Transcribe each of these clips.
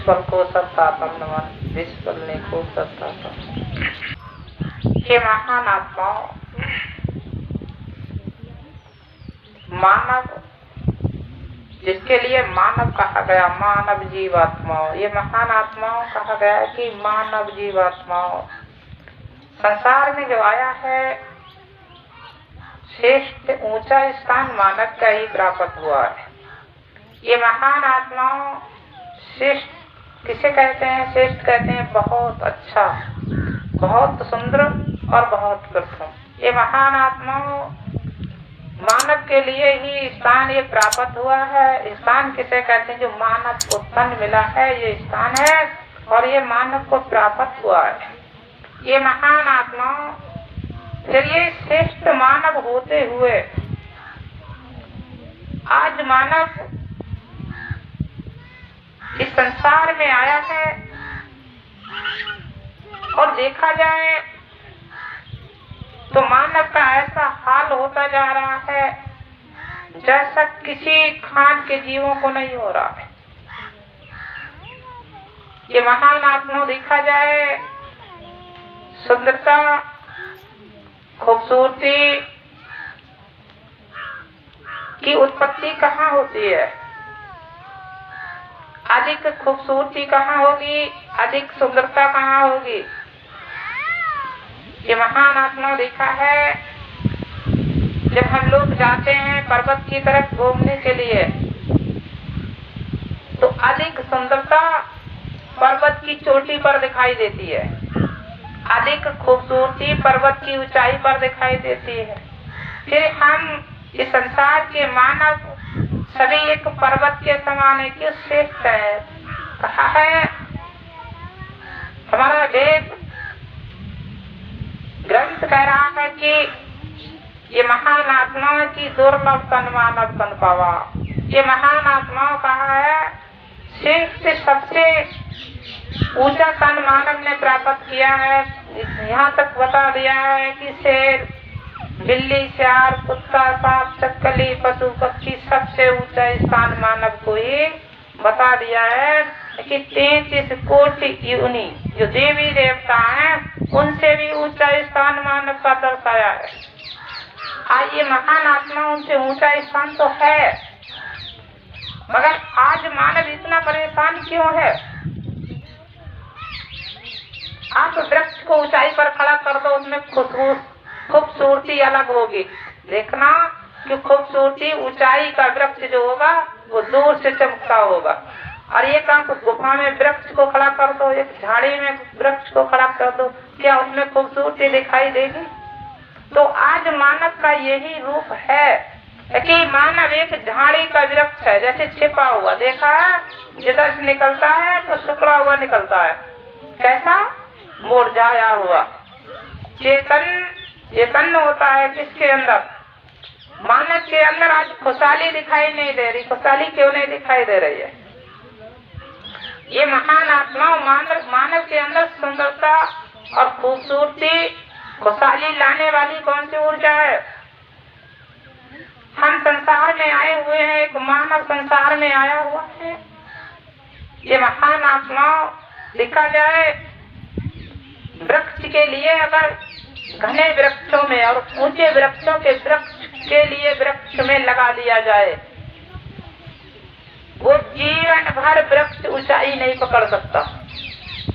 विश्वल को सत्तात्म नमन, विश्वल ने को सत्तात्म। ये महान आत्माओं, मानव जिसके लिए मानव कहा गया, मानव जीवात्माओं, ये महान आत्माओं कहा गया है कि मानव जीवात्माओं संसार में जो आया है श्रेष्ठ ऊंचा स्थान मानव का ही प्राप्त हुआ है। ये महान आत्माओं श्रेष्ठ किसे कहते हैं? श्रेष्ठ कहते हैं बहुत अच्छा, बहुत सुंदर और बहुत प्रथम। ये महान आत्माओं मानव के लिए ही स्थान ये प्राप्त हुआ है। स्थान किसे कहते हैं? जो मानव को तन मिला है ये स्थान है और ये मानव को प्राप्त हुआ है। ये महान आत्माओं फिर ये श्रेष्ठ मानव होते हुए आज मानव इस संसार में आया है और देखा जाए तो मानव का ऐसा हाल होता जा रहा है जैसा किसी खान के जीवों को नहीं हो रहा है। ये महान आत्मा देखा जाए सुंदरता, खूबसूरती की उत्पत्ति कहाँ होती है? अधिक खूबसूरती कहाँ होगी? अधिक सुंदरता कहाँ होगी? ये महान आत्मा देखा है जब हम लोग जाते हैं पर्वत की तरफ घूमने के लिए तो अधिक सुंदरता पर्वत की चोटी पर दिखाई देती है, अधिक खूबसूरती पर्वत की ऊंचाई पर दिखाई देती है। फिर हम इस संसार के मानव सभी एक पर्वत के समान है कि श्रेष्ठ है। कहा है हमारा वेद ग्रंथ कह रहा है कि ये महान आत्मा की दुर्लभ तन मानव तन पावा। ये महान आत्माओं कहा है श्रेष्ठ सबसे ऊंचा तन मानव ने प्राप्त किया है। यहाँ तक बता दिया है कि शेर, बिल्ली, सियार, कुत्ता, सांप, चक्कली, पशु पक्षी सबसे ऊंचा स्थान मानव को ही बता दिया है कि 33 कोटि योनि जो देवी देवता हैं उनसे भी ऊंचा स्थान मानव का दर्शाया है। ये महान आत्मा उनसे ऊंचा स्थान तो है, मगर आज मानव इतना परेशान क्यों है? आप वृक्ष को ऊंचाई पर खड़ा कर दो, उसमें खूबसूरती अलग होगी। देखना कि खूबसूरती ऊंचाई का वृक्ष जो होगा वो दूर से चमकता होगा। और ये काम गुफा में वृक्ष को खड़ा कर दो, एक झाड़ी में वृक्ष को खड़ा कर दो, क्या उसमें खूबसूरती दिखाई देगी? तो आज मानव का यही रूप है कि मानव एक झाड़ी का वृक्ष है, जैसे छिपा हुआ। देखा है जिधर से निकलता है तो सिकुड़ा हुआ निकलता है, कैसा मुरझाया हुआ। चेतन होता है किसके अंदर? मानव के अंदर आज खुशहाली दिखाई नहीं दे रही। खुशहाली क्यों नहीं दिखाई दे रही है? ये महान आत्मा मानव के अंदर सुंदरता और खूबसूरती, खुशहाली लाने वाली कौन सी ऊर्जा है? हम संसार में आए हुए हैं, एक मानव संसार में आया हुआ है। ये महान आत्मा देखा जाए वृक्ष के लिए अगर घने वृक्षों में और ऊंचे वृक्षों के वृक्ष के लिए वृक्ष में लगा दिया जाए, वो जीवन भर वृक्ष ऊंचाई नहीं पकड़ सकता।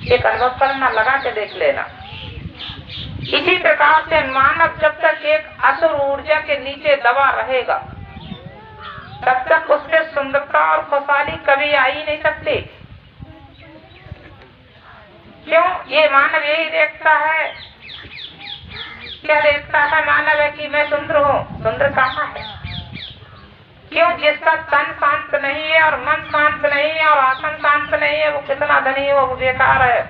एक अनुभव करना, लगा के देख लेना। इसी प्रकार से मानव जब तक एक असुर ऊर्जा के नीचे दबा रहेगा तब तक उसमें सुंदरता और खुशहाली कभी आ ही नहीं सकती। क्यों? ये मानव यही देखता है। क्या देखता है मानव? है कि मैं सुंदर हूँ। सुंदर कहाँ है? क्यों? जिसका तन शांत नहीं है और मन शांत नहीं है और आत्मा शांत नहीं है वो कितना धनी हो, वो बेकार है।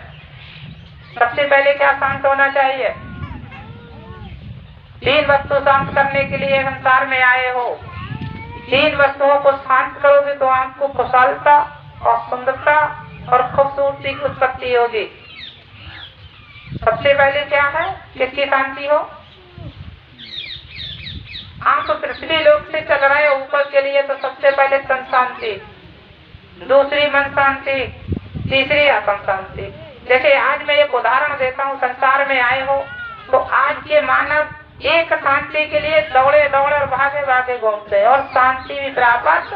सबसे पहले क्या शांत होना चाहिए? 3 वस्तु शांत करने के लिए संसार में आए हो। 3 वस्तुओं को शांत करोगे तो आपको खुशहालता और सुंदरता और खूबसूरती की उत्पत्ति होगी। सबसे पहले क्या है? किसकी शांति हो? आप तो पृथ्वी लोक से चल रहे हो ऊपर के लिए, तो सबसे पहले तन शांति, दूसरी मन शांति, तीसरी आत्म शांति। जैसे आज मैं एक उदाहरण देता हूँ, संसार में आए हो तो आज के मानव एक शांति के लिए दौड़े दौड़े और भागे भागे घूमते हैं और शांति भी प्राप्त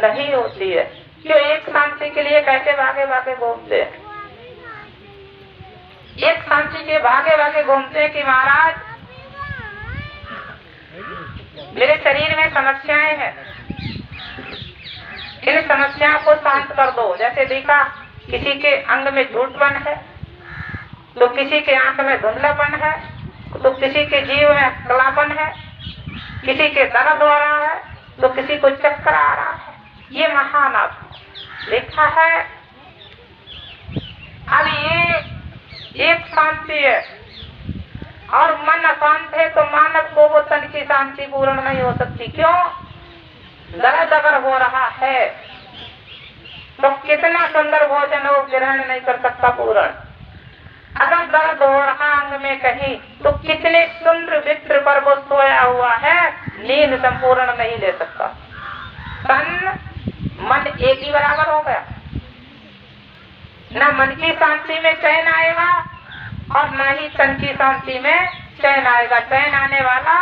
नहीं होती है। क्यों? एक शांति के लिए कैसे भागे भागे घूमते हैं? एक शांति के भागे भागे घूमते हैं कि महाराज मेरे शरीर में समस्याएं हैं, इन समस्याओं को शांत कर दो। जैसे देखा किसी के अंग में झूठपन है, तो किसी के आंख में धुंधलापन है, तो किसी के जीव में कलापन है, किसी के दर्द हो रहा है, तो किसी को चक्कर आ रहा है। ये महान आत्मा देखा है। अब ये एक शांति है और मन अशांत है तो मानव को वो तन की शांति पूर्ण नहीं हो सकती। क्यों? दर्द अगर हो रहा है तो कितना सुंदर भोजन हो ग्रहण नहीं कर सकता पूर्ण। अगर दर्द हो रहा अंग में कहीं तो कितने सुंदर वित्र पर वो सोया हुआ है, नींद संपूर्ण नहीं ले सकता। तन मन एक ही बराबर हो गया। न मन की शांति में चैन आएगा और न ही तन की शांति में चैन आएगा। चैन आने वाला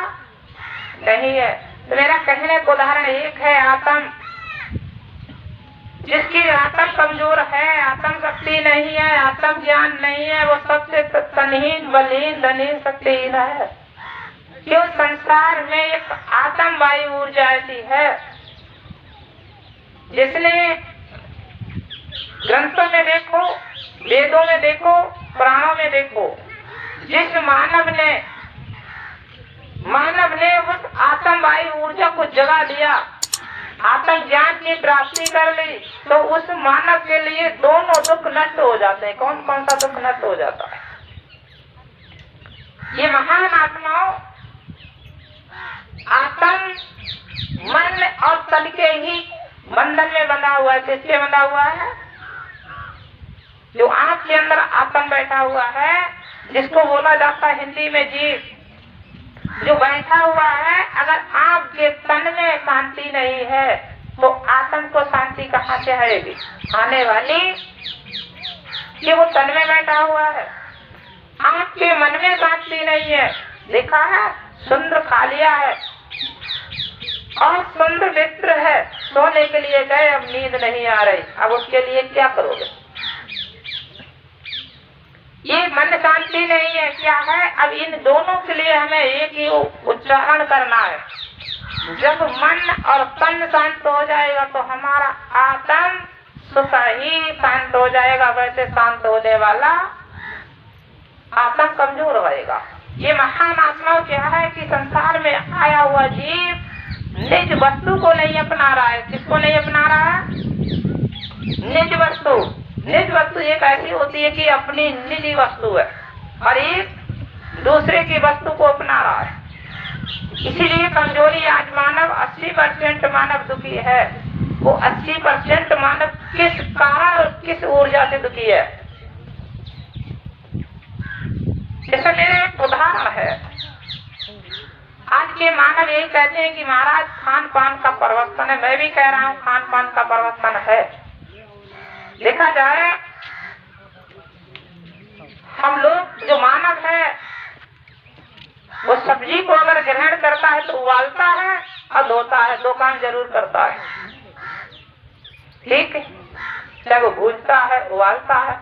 नहीं है। तो मेरा कहने का उदाहरण एक है, आत्म जिसकी आत्म कमजोर है, आत्म शक्ति नहीं है, आत्म ज्ञान नहीं है, वो सबसे तनहीन बलहीन धनहीन शक्तिहीन है। क्यों? संसार में एक आत्म वायु ऊर्जा ऐसी है जिसने ग्रंथों में देखो, वेदों में देखो, पुराणों में देखो, जिस मानव ने उस आत्म वायु ऊर्जा को जगा दिया, आत्म ज्ञान की प्राप्ति कर ली, तो उस मानव के लिए दोनों दुख नष्ट हो जाते हैं। कौन कौन सा दुख नष्ट हो जाता है? ये महान आत्माओं आत्म मन और तन के ही बंधन में बंधा हुआ है। किससे बंधा हुआ है? जो आंख के अंदर आत्मा बैठा हुआ है, जिसको बोला जाता है हिंदी में जीव, जो बैठा हुआ है। अगर आपके तन में शांति नहीं है तो आत्मा को शांति कहाँ से आएगी? आने वाली कि वो तन में बैठा हुआ है। आपके मन में शांति नहीं है, देखा है सुंदर खा लिया है और सुंदर मित्र है, सोने के लिए गए, अब नींद नहीं आ रही, अब उसके लिए क्या करोगे? ये मन शांति नहीं है। क्या है? अब इन दोनों के लिए हमें एक ही उच्चारण करना है। जब मन और तन शांत हो जाएगा तो हमारा आत्म सुख ही शांत हो जाएगा। वैसे शांत होने वाला आत्मा कमजोर रहेगा। ये महान आत्मा क्या है कि संसार में आया हुआ जीव निज वस्तु को नहीं अपना रहा है। किसको नहीं अपना रहा है? निज वस्तु। निज वस्तु एक ऐसी होती है कि अपनी निजी वस्तु है और एक दूसरे की वस्तु को अपना रहा है। इसीलिए कमजोरी आज मानव 80% मानव दुखी है। वो 80% मानव किस कारण और किस ऊर्जा से दुखी है? जैसे मेरे एक उदाहरण है। आज के मानव यही कहते हैं कि महाराज खान पान का परिवर्तन है। मैं भी कह रहा हूँ खान पान का परिवर्तन है। देखा जाए हम लोग जो मानव है वो सब्जी को अगर ग्रहण करता है तो उबालता है और धोता है, दो काम जरूर करता है। ठीक है, चाहे वो भूनता है उबालता है।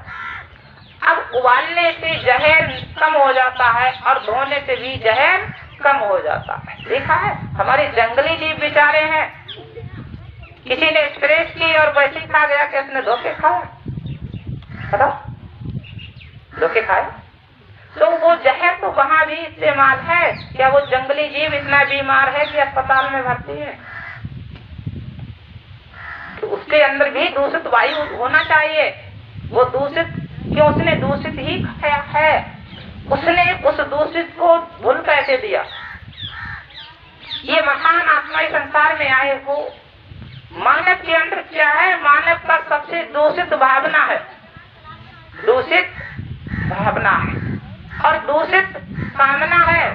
अब उबालने से जहर कम हो जाता है और धोने से भी जहर कम हो जाता है। देखा है हमारे जंगली जीव बेचारे हैं, किसी ने स्प्रे की और वैसे ही खा गया, किसने धोखे खाया? बताओ, धोखे खाया तो वो जहर तो वहाँ भी इस्तेमाल है। क्या वो जंगली जीव इतना बीमार है कि अस्पताल में भर्ती है? तो उसके अंदर भी दूषित वायु होना चाहिए। वो दूषित क्यों? उसने दूषित ही खाया है। उसने उस दूषित को भूल कैसे दिया? ये महान आत्मा संसार में आए हो। मानव के अंदर क्या है? मानव का सबसे दूषित भावना है, दूषित भावना है और दूषित कामना है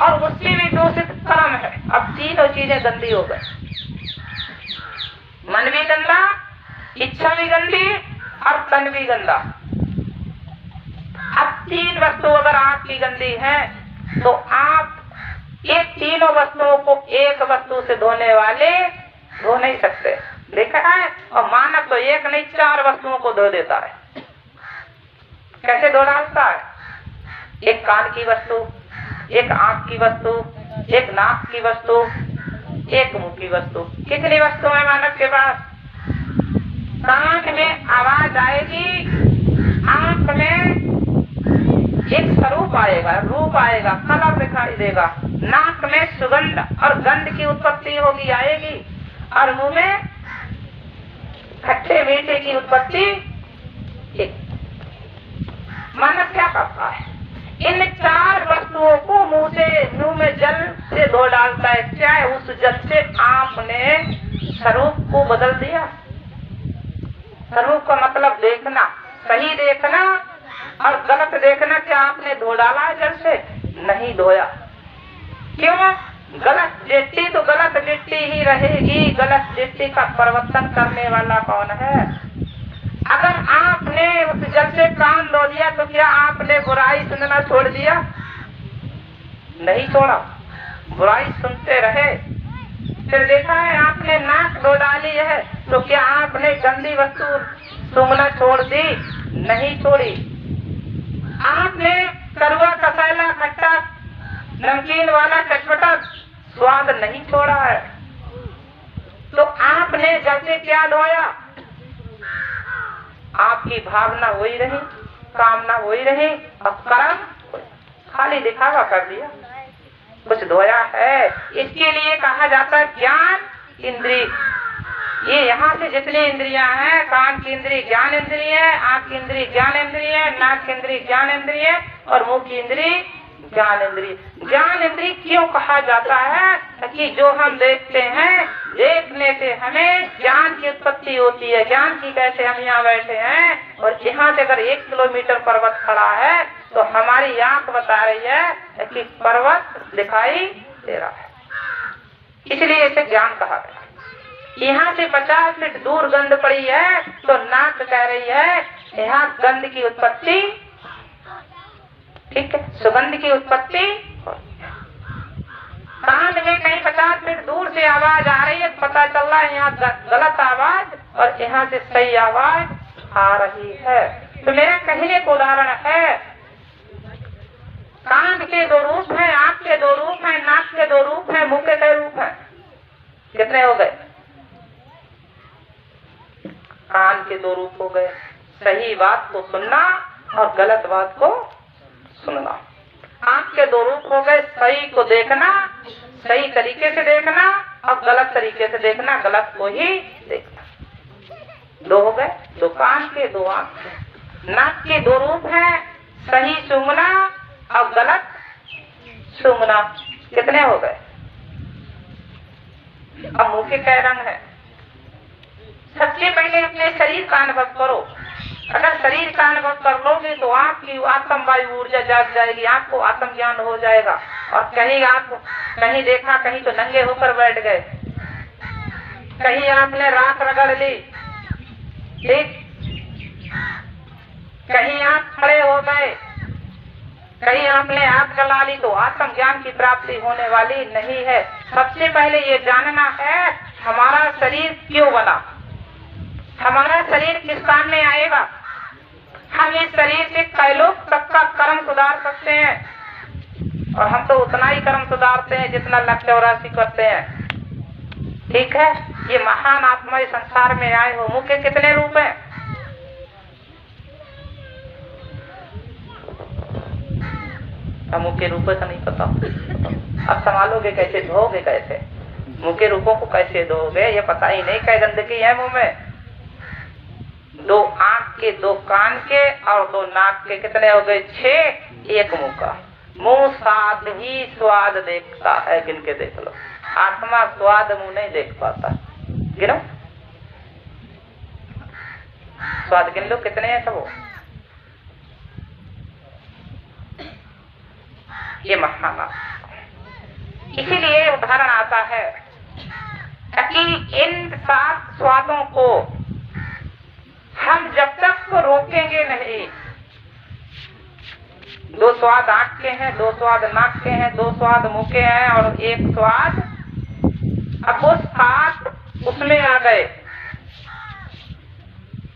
और उससे भी दूषित कर्म है। अब तीनों चीजें गंदी हो गई। मन भी गंदा, इच्छा भी गंदी और तन भी गंदा। अब तीन वस्तु अगर आपकी गंदी है तो आप ये तीनों वस्तुओं को एक वस्तु से धोने वाले धो नहीं सकते, देखा है। और मानव तो एक नहीं 4 वस्तुओं को धो देता है। कैसे धो डालता है? एक कान की वस्तु, एक आंख की वस्तु, एक नाक की वस्तु, एक मुंह की वस्तु। कितनी वस्तु है मानव के पास? कान में आवाज आएगी, आंख में एक स्वरूप आएगा, रूप आएगा, कलर दिखाई देगा, नाक में सुगंध और गंध की उत्पत्ति होगी, आएगी, और मुंह में खट्टे मीठे की उत्पत्ति। मानव क्या करता है? इन 4 वस्तुओं को मुंह में जल से धो डालता है। चाहे उस जल से आपने स्वरूप को बदल दिया। स्वरूप का मतलब देखना, सही देखना और गलत देखना। क्या आपने धो डाला है जल से? नहीं धोया। क्यों? गलत दृष्टि तो गलत दृष्टि ही रहेगी। गलत दृष्टि का परिवर्तन करने वाला कौन है? अगर आपने उस जल से कान धो दिया तो क्या आपने बुराई सुनना छोड़ दिया? नहीं छोड़ा, बुराई सुनते रहे। फिर देखा है आपने नाक धो डाली है तो क्या आपने गंदी वस्तु सूंघना छोड़ दी? नहीं छोड़ी। आपने कड़वा, कसैला, खट्टा, नमकीन वाला चटपटा स्वाद नहीं छोड़ा है। तो आपने जल से क्या धोया? आपकी भावना वही रही, कामना वही रही, और कर्म खाली दिखावा कर दिया, कुछ धोया है। इसके लिए कहा जाता है ज्ञान इंद्रिय। ये यहाँ से जितनी इंद्रियां हैं, कान की इंद्रिय ज्ञान इंद्रिय है, आंख की इंद्रिय ज्ञान इंद्रिय है, नाक की इंद्रिय ज्ञान इंद्रिय है, और मुंह की इंद्रिय ज्ञान इंद्रिय। ज्ञान इंद्रिय क्यों कहा जाता है? कि जो हम देखते हैं, देखने से हमें ज्ञान की उत्पत्ति होती है। ज्ञान की कैसे? हम यहाँ बैठे हैं और यहाँ से अगर 1 किलोमीटर पर्वत खड़ा है तो हमारी आंख बता रही है कि पर्वत दिखाई दे रहा है, इसलिए इसे ज्ञान कहा गया। यहाँ से 50 फीट दूर गंध पड़ी है तो नाक कह रही है यहाँ गंध की उत्पत्ति, ठीक है, सुगंध की उत्पत्ति। कान में कहीं 50 फीट दूर से आवाज आ रही है, पता चल रहा है यहाँ गलत आवाज और यहाँ से सही आवाज आ रही है। तो मेरा कहने को उदाहरण है, कान के 2 रूप हैं, आंख के 2 रूप हैं, नाक के 2 रूप हैं, मुंह के कई रूप हैं? कितने हो गए? कान के 2 रूप हो गए, सही बात को सुनना और गलत बात को सुनना। आंख के 2 रूप हो गए, सही को देखना, सही तरीके से देखना, और गलत तरीके से देखना, गलत को ही देखना। 2 हो गए, 2 कान के 2 आंख के। नाक के 2 रूप हैं, सही सूंघना और गलत सूंघना। कितने हो गए? अब मुंह के कई रंग है। सबसे पहले अपने शरीर का अनुभव करो। अगर शरीर का अनुभव कर लोगे तो आपकी आत्म वायु ऊर्जा जाग जाएगी, आपको आत्म ज्ञान हो जाएगा। और कहीं आप कहीं देखा, कहीं तो नंगे होकर बैठ गए, कहीं आपने राख रगड़ ली, ठीक, कहीं आप खड़े हो गए, कहीं आपने आग जला ली, तो आत्म ज्ञान की प्राप्ति होने वाली नहीं है। सबसे पहले ये जानना है हमारा शरीर क्यों बना, हमारा शरीर किस काम में आएगा। हम इस शरीर से कई लोग तक का कर्म सुधार सकते हैं, और हम तो उतना ही कर्म सुधारते हैं जितना 184 करते हैं, ठीक है। ये महान आत्मा इस संसार में आए हो। मुंह के कितने रूप हैं? मुंह के रूपों का नहीं पता, अब संभालोगे कैसे, धोगे कैसे? मुंह के रूपों को कैसे धोगे ये पता ही नहीं। क्या गंदगी है मुंह में? 2 आंख के, 2 कान के और 2 नाक के। कितने हो गए? 6। 1 मुंह का। मुंह स्वाद ही स्वाद देखता है, गिन के देख लो। आत्मा स्वाद मुंह नहीं देख पाता, गिनो स्वाद गिन लो कितने हैं सब। ये महान, इसीलिए उदाहरण आता है कि इन 7 स्वादों को हम जब तक को रोकेंगे नहीं। दो स्वाद आंख के हैं, दो स्वाद नाक के हैं, दो स्वाद मुंह के हैं और एक स्वाद, अब वो सात उसमें आ गए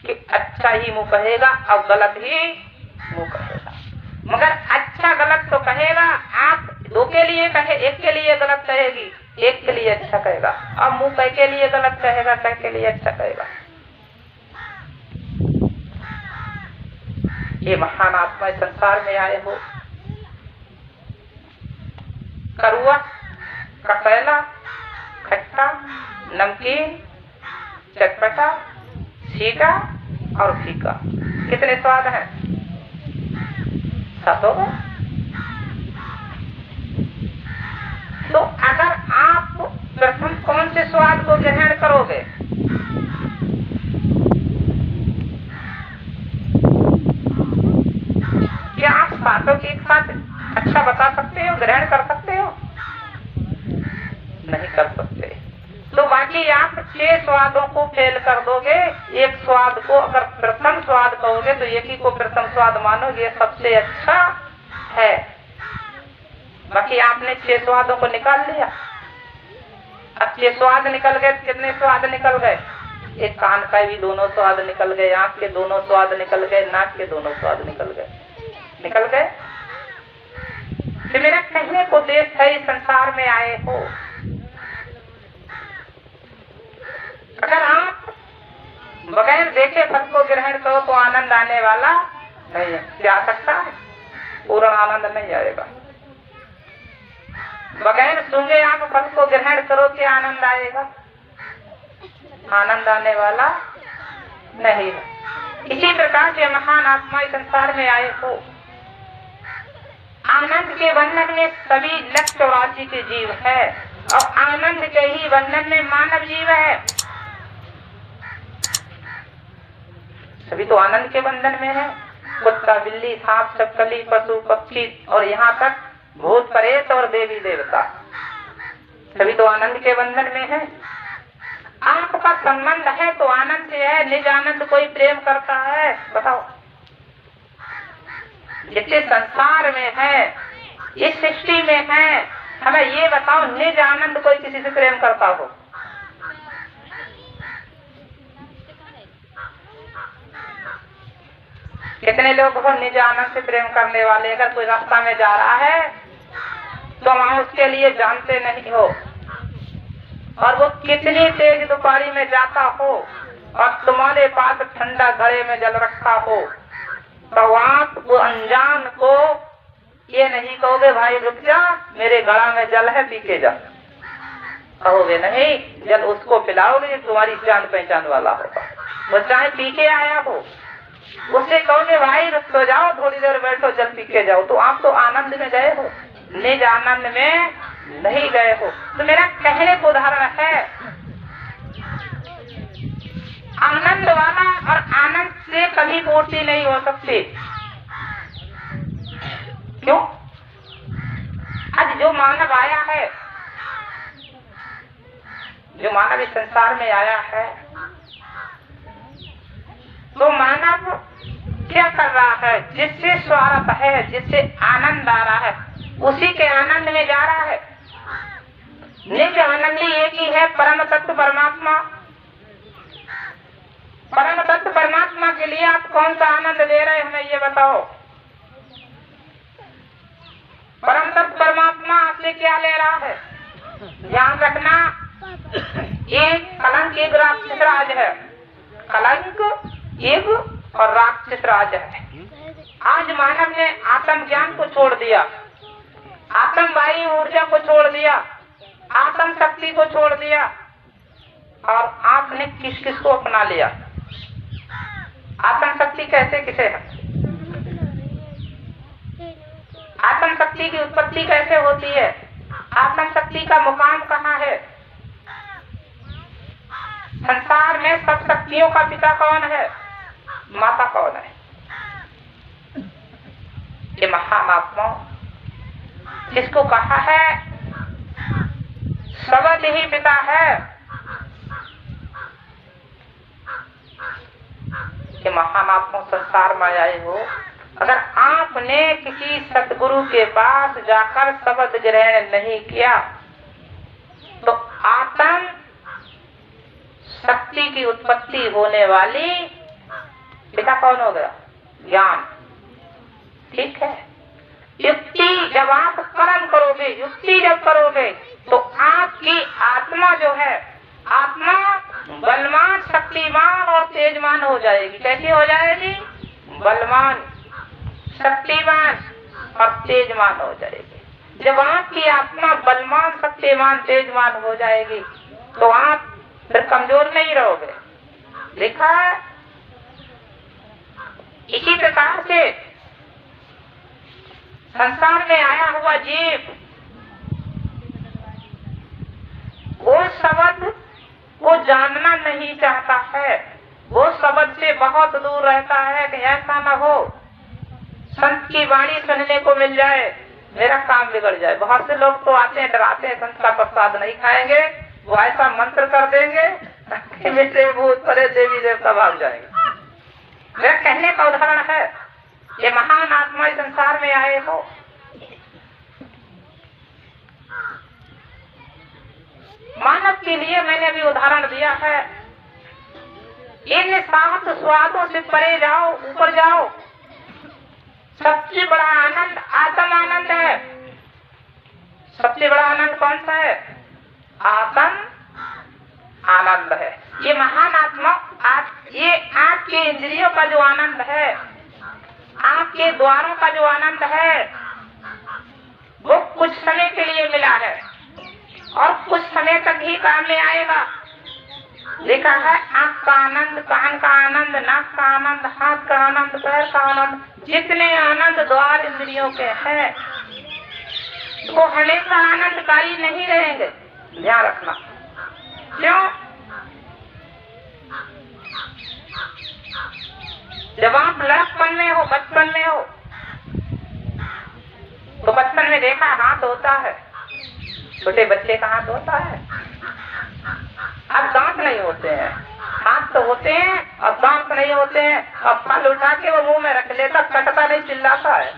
कि अच्छा ही मुंह कहेगा और गलत ही मुंह कहेगा। मगर अच्छा गलत तो कहेगा, आंख दो के लिए कहे, एक के लिए गलत कहेगी, एक के लिए अच्छा कहेगा, अब मुंह कह के लिए गलत कहेगा, कह के लिए अच्छा कहेगा। ये महान आत्मा संसार में आए हो, कड़वा, कसैला, खट्टा, नमकीन, चटपटा, सीका और फीका, कितने स्वाद हैं? सात हो गए। तो अगर आप प्रथम कौन से स्वाद को ग्रहण करोगे? क्या आप सातों के एक साथ अच्छा बता सकते हो, ग्रहण कर सकते हो? नहीं कर सकते। तो बाकी आप 6 स्वादों को फेल कर दोगे। एक स्वाद को अगर प्रथम स्वाद कहोगे तो एक ही को प्रथम स्वाद मानोगे, सबसे अच्छा है। बाकी आपने 6 स्वादों को निकाल लिया। अब 6 स्वाद निकल गए, कितने स्वाद निकल गए? एक कान का भी दोनों स्वाद निकल गए, आंख के दोनों स्वाद निकल गए, नाक के दोनों स्वाद निकल गए। निकल गए। तो मेरा कहने को देश है, इस संसार में आए हो। अगर आप बगैर देखे फल को ग्रहण करो तो आनंद आने वाला नहीं है। क्या आ सकता है? पूर्ण आनंद नहीं आएगा। बगैर सूंघे आप फल को ग्रहण करो, क्या आनंद आएगा? आनंद आने वाला नहीं है। इसी प्रकार से महान आत्मा इस संसार में आए हो। आनंद के बंधन में सभी 184 के जीव है और आनंद के ही बंधन में मानव जीव है। सभी तो आनंद के बंधन में है। कुत्ता, बिल्ली, सांप, छिपकली, पशु, पक्षी और यहाँ तक भूत, प्रेत और देवी देवता, सभी तो आनंद के बंधन में है। आपका संबंध है तो आनंद से है। निज आनंद कोई प्रेम करता है? बताओ। जितने संसार में है, इस सृष्टि में है, हमें ये बताओ निज आनंद कोई किसी से प्रेम करता हो? कितने लोग हो निज आनंद से प्रेम करने वाले? अगर कोई रास्ता में जा रहा है तो वहां उसके लिए जानते नहीं हो और वो कितनी तेज दोपहरी में जाता हो और तुम्हारे पास ठंडा घड़े में जल रखा हो, तो आप वो अनजान को ये नहीं कहोगे भाई रुक जा, मेरे घड़ा में जल है, पी के जा। कहोगे नहीं, जल उसको पिलाओगे तुम्हारी जान पहचान वाला होगा, वो चाहे पी के आया हो। उससे कहोगे भाई रुक तो जाओ, थोड़ी देर बैठो, जल पी के जाओ। तो आप तो आनंद में गए हो, निज आनंद में नहीं गए हो। तो मेरा कहने को उदाहरण है, आनंद वाला और आनंद से कभी पूर्ति नहीं हो सकती। क्यों? आज जो मानव आया है, जो मानव इस संसार में आया है, तो मानव क्या कर रहा है? जिससे स्वार्थ है, जिससे आनंद आ रहा है, उसी के आनंद में जा रहा है। निज आनंदी एक ही है, परम तत्व परमात्मा। परम तत्व परमात्मा के लिए आप कौन सा आनंद दे रहे हैं, हमें ये बताओ। परम तत्व परमात्मा आपसे क्या ले रहा है? ध्यान रखना, एक कलंक एक राक्षस राज है। कलंक एक और राक्षस राज है। आज मानव ने आत्म ज्ञान को छोड़ दिया, आत्म वायु ऊर्जा को छोड़ दिया, आत्म शक्ति को छोड़ दिया और आपने किस किस को अपना लिया? आत्म शक्ति कैसे किसे है? आत्म शक्ति की उत्पत्ति कैसे होती है? आत्म शक्ति का मुकाम कहाँ है? संसार में सब शक्तियों का पिता कौन है? माता कौन है? ये महान आत्मा जिसको कहा है सबद ही पिता है, ये ये महानात्मा संसार में आए हो, अगर आपने किसी सतगुरु के पास जाकर शब्द ग्रहण नहीं किया तो आत्म शक्ति की उत्पत्ति होने वाली पिता कौन हो गया? ज्ञान। ठीक है। युक्ति जब आप कर्म करोगे, युक्ति जब करोगे तो आपकी आत्मा जो है, आत्मा बलवान, शक्तिमान और तेजमान हो जाएगी। कैसी हो जाएगी? बलवान, शक्तिमान और तेजमान हो जाएगी। जब आपकी आत्मा बलवान, शक्तिमान, तेजमान हो जाएगी तो आप फिर कमजोर नहीं रहोगे। लिखा है इसी प्रकार से संसार में आया हुआ जीव वो शब्द को जानना नहीं चाहता है, वो शब्द से बहुत दूर रहता है कि ऐसा न हो संत की वाणी सुनने को मिल जाए, मेरा काम बिगड़ जाए। बहुत से लोग तो आते हैं, डराते हैं, संत का प्रसाद नहीं खाएंगे, वो ऐसा मंत्र कर देंगे कि मिट्टे भूत परे देवी देवता भाग जाएंगे। मेरा कहने का उदाहरण है, ये महान आत्मा इस संसार में आए हो, मानव के लिए मैंने अभी उदाहरण दिया है। इन 7 स्वादों से परे जाओ, ऊपर जाओ। सबसे बड़ा आनंद आत्म आनंद है। सबसे बड़ा आनंद कौन सा है? आत्म आनंद है। ये महान आत्मा ये आपके इंद्रियों का जो आनंद है, आपके द्वारों का जो आनंद है, वो कुछ समय के लिए मिला है और कुछ समय तक ही काम में आएगा। लिखा है आँख का आनंद, कान का आनंद, नाक का आनंद, हाथ का आनंद, पैर का आनंद, जितने आनंद द्वार इंद्रियों के हैं वो हमेशा आनंदकारी नहीं रहेंगे। ध्यान रखना। क्यों? जब आप लड़कपन में हो, बचपन में हो, तो बचपन में देखा हाथ होता है, छोटे बच्चे का हाथ होता है। अब दांत नहीं होते हैं, हाथ तो होते हैं और दांत नहीं होते हैं। अब फल उठा के वो मुंह में रख लेता, कटता नहीं, चिल्लाता है।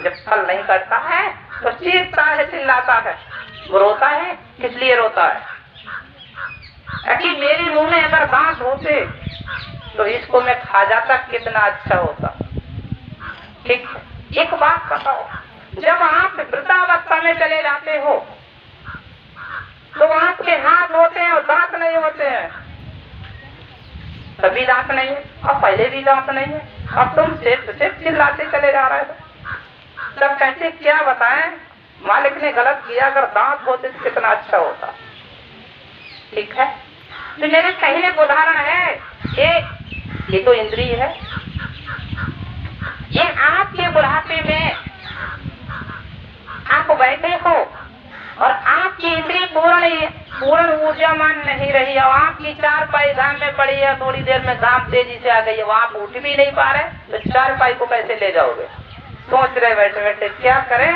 जब फल नहीं कटता है तो चीखता है, चिल्लाता है। वो रोता है, किस लिए रोता है? कि मेरे मुंह में अगर दांत होते तो इसको मैं खा जाता, कितना अच्छा होता। ठीक, एक बात बताओ, जब आप वृद्धावस्था में चले जाते हो तो आपके हाथ होते हैं और दांत नहीं होते हैं। तभी दांत नहीं है और पहले भी दांत नहीं है, अब तुम सिर्फ चिल्लाते चले जा रहे हो। तब कैसे क्या बताएं, मालिक ने गलत किया, अगर दांत होते तो कितना अच्छा होता। ठीक है, तो मेरे कहने का उदाहरण है ये तो इंद्रिय है। ये आपके बुढ़ापे में आप बैठे हो और आपकी इंद्रिय पूर्ण ऊर्जामान नहीं रही और आपकी 4 पाई घाम में पड़ी है, थोड़ी देर में घाम तेजी से आ गई है, आप उठ भी नहीं पा रहे, तो 4 पाई को कैसे ले जाओगे? सोच रहे बैठे बैठे क्या करें,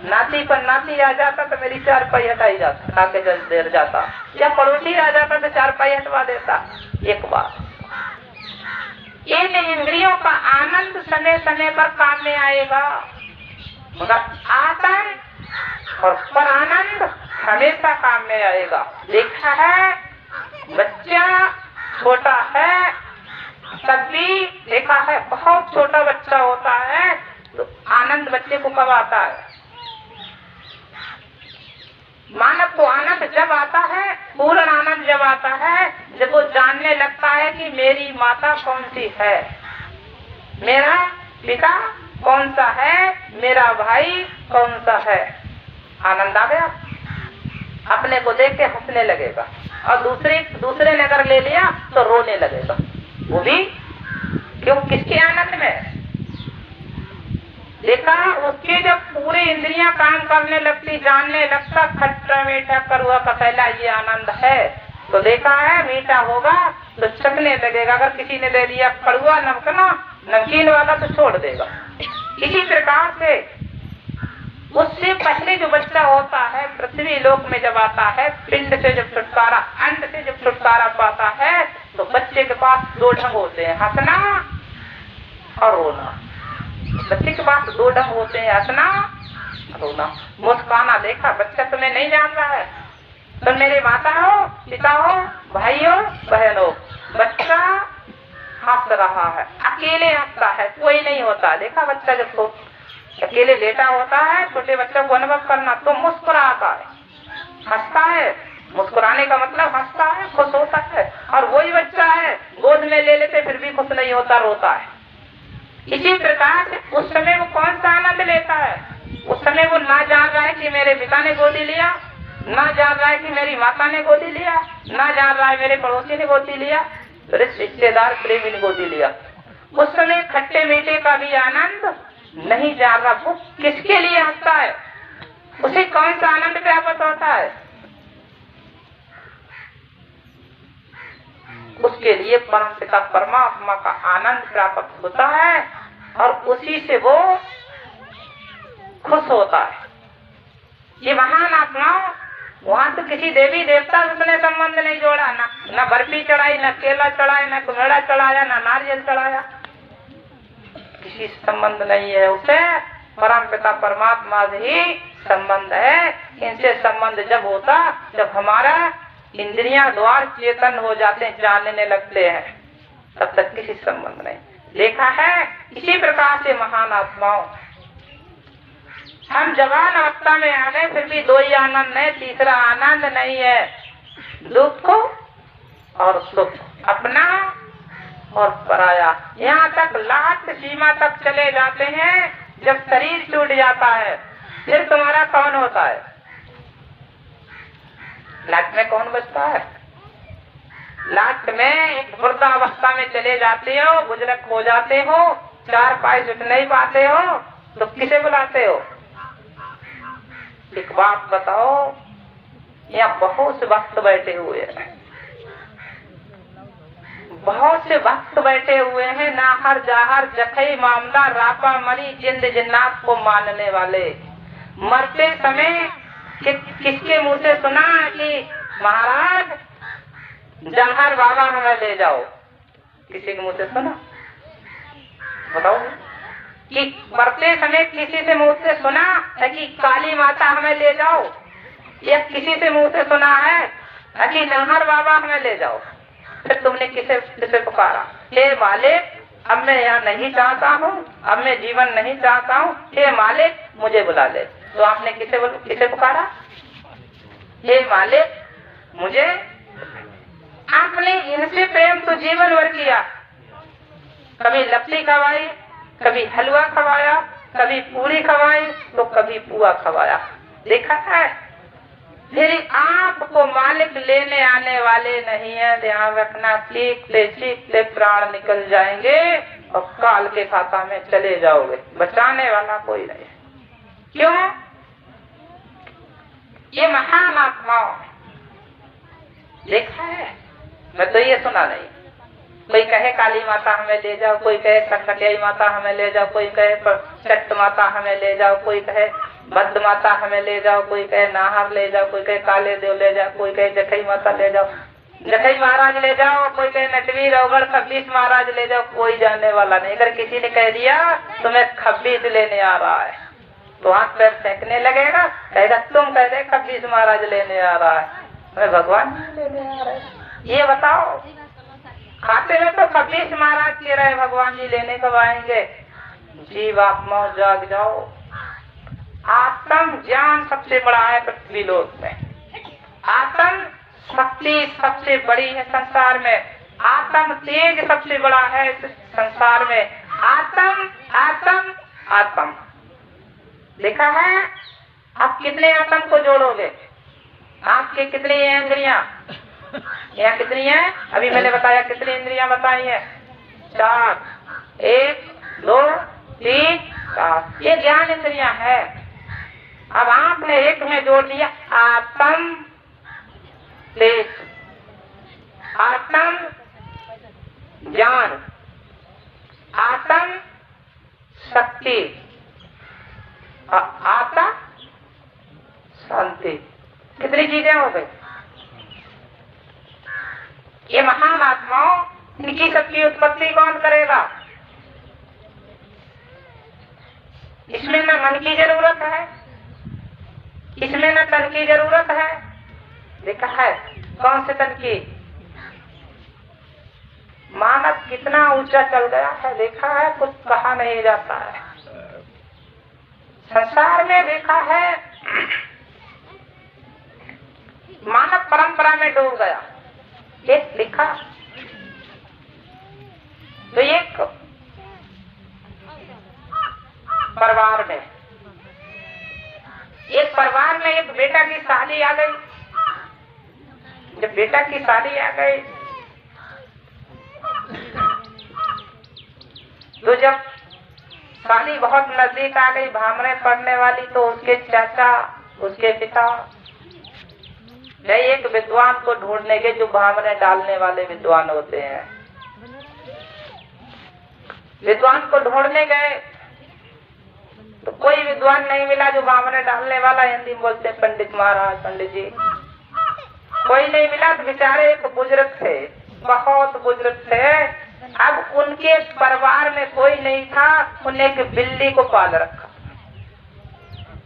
नाती पर नाती आ जाता तो मेरी 4 पाई हटाई जाता, हटा के देर जाता, या पड़ोसी आ जाता तो 4 पाई हटवा देता। एक बात, इन इंद्रियों का आनंद समय समय पर काम में आएगा, मगर आनंद और पर आनंद हमेशा काम में आएगा। देखा है, बच्चा छोटा है तब भी देखा है, बहुत छोटा बच्चा होता है तो आनंद बच्चे को कब आता है? मानव को आनंद जब आता है, पूर्ण आनंद जब आता है, जब वो जानने लगता है कि मेरी माता कौन सी है, मेरा पिता कौन सा है, मेरा भाई कौन सा है। आनंद आ गया, अपने को देख के हंसने लगेगा और दूसरे ने अगर ले लिया तो रोने लगेगा। वो भी क्यों? किसके आनंद में? देखा, उसके जब पूरे इंद्रियां काम करने लगती, जानने लगता खट्टा मीठा कड़वा कसैला ये आनंद है, तो देखा है मीठा होगा तो चखने लगेगा। अगर किसी ने दे दिया कड़वा नमकीन वाला तो छोड़ देगा। इसी प्रकार से उससे पहले जो बच्चा होता है, पृथ्वी लोक में जब आता है, पिंड से जब छुटकारा, अंड से जब छुटकारा पाता है, तो बच्चे के पास दो ढंग होते हैं, हंसना और रोना। बच्चे के पास दो ढंग होते हैं, हंसना रोना। मुस्काना देखा बच्चा तुम्हें नहीं जान रहा है, तुम मेरे माता हो, पिता हो, भाई हो, बहन हो। बच्चा हंस रहा है, अकेले हंसता है, कोई नहीं होता। देखा बच्चा जब तो अकेले लेटा होता है, छोटे बच्चों को अनुभव करना, तो मुस्कुराता है, हंसता है। मुस्कुराने का मतलब हंसता है, खुश होता है। और वही बच्चा है गोद में ले लेते फिर भी खुश नहीं होता, रोता है। इसी प्रकार से उस समय वो कौन सा आनंद लेता है? उस समय वो ना जान रहा है कि मेरे पिता ने गोदी लिया, ना जान रहा है कि मेरी माता ने गोदी लिया, ना जान रहा है मेरे पड़ोसी ने गोदी लिया, रिश्तेदार प्रेमी ने गोदी लिया। उस समय खट्टे मीठे का भी आनंद नहीं जान रहा। वो किसके लिए हंसता है? उसे कौन सा आनंद प्राप्त होता है? उसके लिए परम पिता परमात्मा का आनंद प्राप्त होता है और उसी से वो खुश होता है। ये महान आत्मा वहां तो किसी देवी देवता से उसने संबंध नहीं जोड़ा, ना बर्फी चढ़ाई, ना केला चढ़ाया, ना कुमेड़ा चढ़ाया, ना नारियल चढ़ाया, किसी संबंध नहीं है उसे। परम पिता परमात्मा से ही संबंध है। इनसे संबंध जब होता जब हमारा इंद्रियां द्वार चेतन हो जाते हैं, जानने लगते हैं, तब तक किसी संबंध नहीं। देखा है इसी प्रकार से महान आत्माओं, हम जवान अवस्था में आ गए फिर भी दो ही आनंद है, तीसरा आनंद नहीं है। दुख और सुख, अपना और पराया। यहाँ तक लास्ट सीमा तक चले जाते हैं। जब शरीर छूट जाता है फिर तुम्हारा कौन होता है? लास्ट में कौन बचता है? लास्ट में एक वृद्धावस्था में चले जाते हो, बुजुर्ग हो जाते हो, चार पाए जुट नहीं पाते हो, तो किसे बुलाते हो? एक बात बताओ, यहाँ बहुत से भक्त बैठे हुए हैं, बहुत से भक्त बैठे हुए हैं, नाहर जाहर जखई मामला रापा मरी जिंद जिन्नात को मानने वाले। मरते समय किसके मुंह से सुना कि महाराज जंहर बाबा हमें ले जाओ? किसी के मुंह से सुना? बताओ कि मरते समय किसी से मुंह से सुना है कि काली माता हमें ले जाओ, या किसी से मुंह से सुना है कि जंहर बाबा हमें ले जाओ? फिर तुमने किसे पुकारा? हे मालिक, अब मैं यहाँ नहीं चाहता हूँ, अब मैं जीवन नहीं चाहता हूँ, हे मालिक मुझे बुला ले। तो आपने किसे पुकारा? हे मालिक मुझे। आपने इनसे प्रेम तो जीवन भर किया, कभी लपसी खवाई, कभी हलवा खवाया, कभी पूरी खवाई, तो कभी पुआ खवाया। देखा है? फिर आपको मालिक लेने आने वाले नहीं है, ध्यान रखना। चीखते प्राण निकल जाएंगे और काल के खाता में चले जाओगे, बचाने वाला कोई नहीं। क्यों? ये महान आत्मा देखा है, मैं तो ये सुना नहीं। कोई कहे काली माता हमें ले जाओ, कोई कहे संकटई माता हमें ले जाओ, कोई कहे चट्ट माता हमें ले जाओ, कोई कहे बद्ध माता हमें ले जाओ, कोई कहे नाहर ले जाओ, कोई कहे काले देव ले जाओ, कोई कहे जखई माता ले जाओ, जखई महाराज ले जाओ, कोई कहे नटवीर अवगढ़ खब्बीस महाराज ले जाओ। कोई जानने वाला नहीं। अगर किसी ने कह दिया तुम्हें खब्बीस लेने आ रहा है तो हाथ पैर फेंकने लगेगा, कहेगा तुम कह दे खब्बीस महाराज लेने आ रहा है, मैं भगवान लेने आ रहा है। ये बताओ, खाते में तो खब्बीस महाराज कह रहे भगवान जी लेने कब आएंगे? जीव आत्माओं जाग जाओ। आत्म ज्ञान सबसे बड़ा है पृथ्वी लोक में, आत्म शक्ति सबसे बड़ी है संसार में, आत्म तेज सबसे बड़ा है संसार में। आत्म आत्म आत्म देखा है? आप कितने आत्म को जोड़ोगे? आपके कितनी इंद्रियां? यहाँ कितनी है? अभी मैंने बताया कितनी इंद्रियां बताई है? 4, 1, 2, 3, 4। ये ज्ञान इंद्रियां है। अब आपने एक में जोड़ दिया आत्म तेज, आत्म ज्ञान, आत्म शक्ति, आत्मा शांति। कितनी चीजें हो गई? ये महान आत्माओं, इनकी सबकी उत्पत्ति कौन करेगा? इसमें न मन की जरूरत है, इसमें न तन की जरूरत है। देखा है कौन से तन की? मानव कितना ऊंचा चल गया है, देखा है, कुछ कहा नहीं जाता है। संसार में देखा है मानव परंपरा में डूब गया। एक लिखा तो एक परिवार में, एक बेटा की शादी आ गई। जब बेटा की शादी आ गई तो जब शादी बहुत नजदीक आ गई, भामरे पड़ने वाली, तो उसके चाचा, उसके पिता गए एक विद्वान को ढूंढने के, जो भामरे डालने वाले विद्वान होते हैं। विद्वान को ढूंढने गए तो कोई विद्वान नहीं मिला जो भामरे डालने वाला, हिंदी में बोलते हैं पंडित महाराज, पंडित जी, कोई नहीं मिला। तो बेचारे एक बुजुर्ग थे, बहुत बुजुर्ग थे। अब उनके परिवार में कोई नहीं था, उन्हें एक बिल्ली को पाल रखा,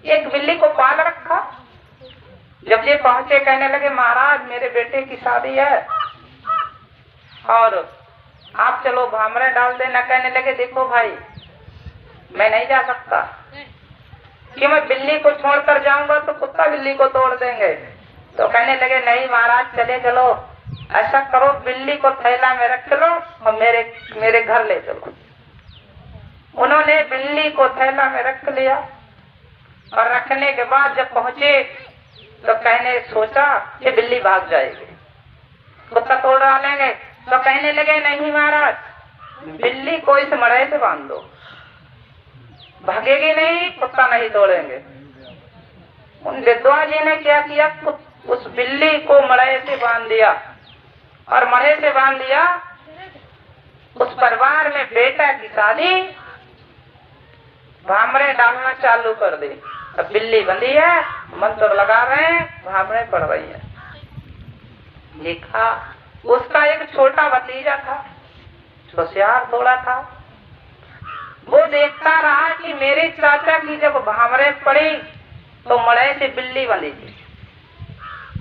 एक बिल्ली को पाल रखा। जब ये पहुंचे कहने लगे महाराज मेरे बेटे की शादी है और आप चलो भामरे डाल देना। कहने लगे देखो भाई मैं नहीं जा सकता, कि मैं बिल्ली को छोड़कर जाऊंगा तो कुत्ता बिल्ली को तोड़ देंगे। तो कहने लगे नहीं महाराज चले चलो, ऐसा करो बिल्ली को थैला में रख लो और मेरे घर ले चलो। उन्होंने बिल्ली को थैला में रख लिया और रखने के बाद जब पहुंचे तो कहने सोचा कि बिल्ली भाग जाएगी, कुत्ता तोड़ डालेंगे। तो कहने लगे नहीं महाराज, बिल्ली को इस मड़ई से बांध दो, भागेगी नहीं, कुत्ता नहीं तोड़ेंगे। उन विद्वान जी ने क्या किया, उस बिल्ली को मड़ई से बांध दिया और मड़ई से बांध दिया। उस परिवार में बेटा की शादी, भामरे डालना चालू कर दी। अब बिल्ली बंधी है, मंत्र लगा रहे हैं, भामरे पड़ रही है। देखा उसका एक छोटा भतीजा था, होशियार थोड़ा था, वो देखता रहा कि मेरे चाचा की जब भामरे पड़ी तो मड़ई से बिल्ली बंधी थी।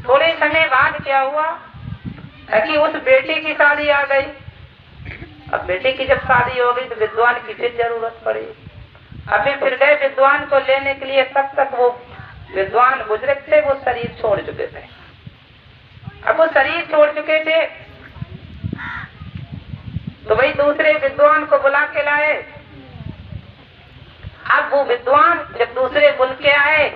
थोड़े समय बाद क्या हुआ कि उस बेटी की शादी आ गई। अब बेटी की जब शादी हो गई तो विद्वान की फिर जरूरत पड़ी। अभी फिर गए विद्वान को लेने के लिए, तब तक वो विद्वान बुजुर्ग थे, वो शरीर छोड़ चुके थे। अब वो शरीर छोड़ चुके थे तो वही दूसरे विद्वान को बुला के लाए। अब वो विद्वान जब दूसरे बुल के आए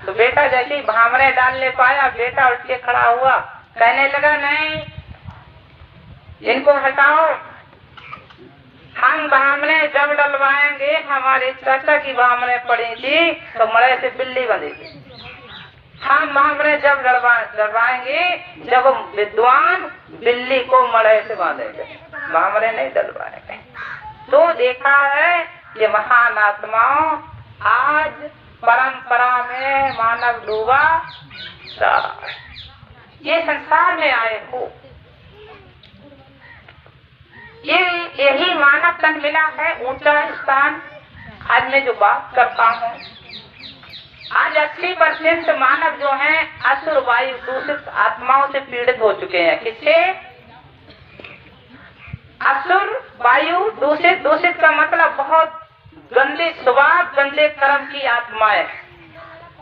तो बेटा जैसे ही भामरे डालने पाया, बेटा उठ के खड़ा हुआ, कहने लगा नहीं इनको हटाओ, हम भामरे जब डलवाएंगे, हमारे चाचा की भामरे पड़ी थी तो मड़ई से बिल्ली बंधी थी, हम भामरे जब डलवाएंगे जब विद्वान बिल्ली को मड़ई से बांधेंगे, भामरे नहीं डलवाएंगे। तो देखा है ये महान आत्माओं, आज परंपरा में मानव डूबा जा रहा है। ये संसार में आए हो, यही मानव तन मिला है ऊंचा स्थान। आज मैं जो बात करता हूँ, आज 80% मानव जो हैं असुर वायु दूषित आत्माओं से पीड़ित हो चुके हैं। किससे? असुर वायु दूषित, दूषित का मतलब बहुत गंदे स्वभाव, गंदे कर्म की आत्माएं,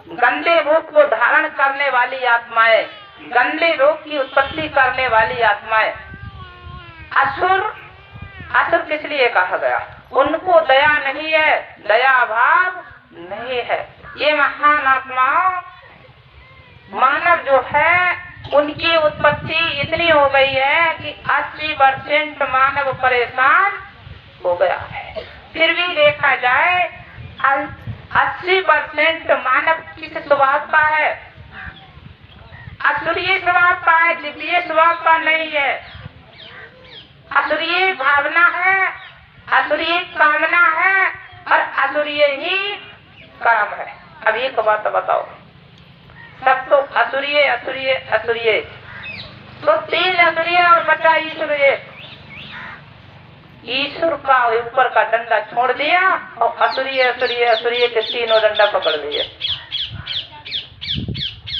गंदे रूप को धारण करने वाली आत्माएं, गंदे रोग की उत्पत्ति करने वाली आत्माएं। असुर, असुर किस लिए कहा गया? उनको दया नहीं है, दया भाव नहीं है। ये महान आत्माओं, मानव जो है उनकी उत्पत्ति इतनी हो गई है कि 80% मानव परेशान हो गया है। फिर भी देखा जाए 80% मानव किस स्वभाव का है? असुरीय स्वभाव का है, दिव्य स्वभाव का नहीं है। असुरीय भावना है, असुरीय कामना है और असुरीय ही कर्म है। अब एक बात बताओ, सब तो असुरीय असुरीय असुरीय, तो 3 असुरी और बचा ईश्वर। ईश्वर का ऊपर का डंडा छोड़ दिया और असुरी असुरी असुरी के तीनों डंडा पकड़ लिए।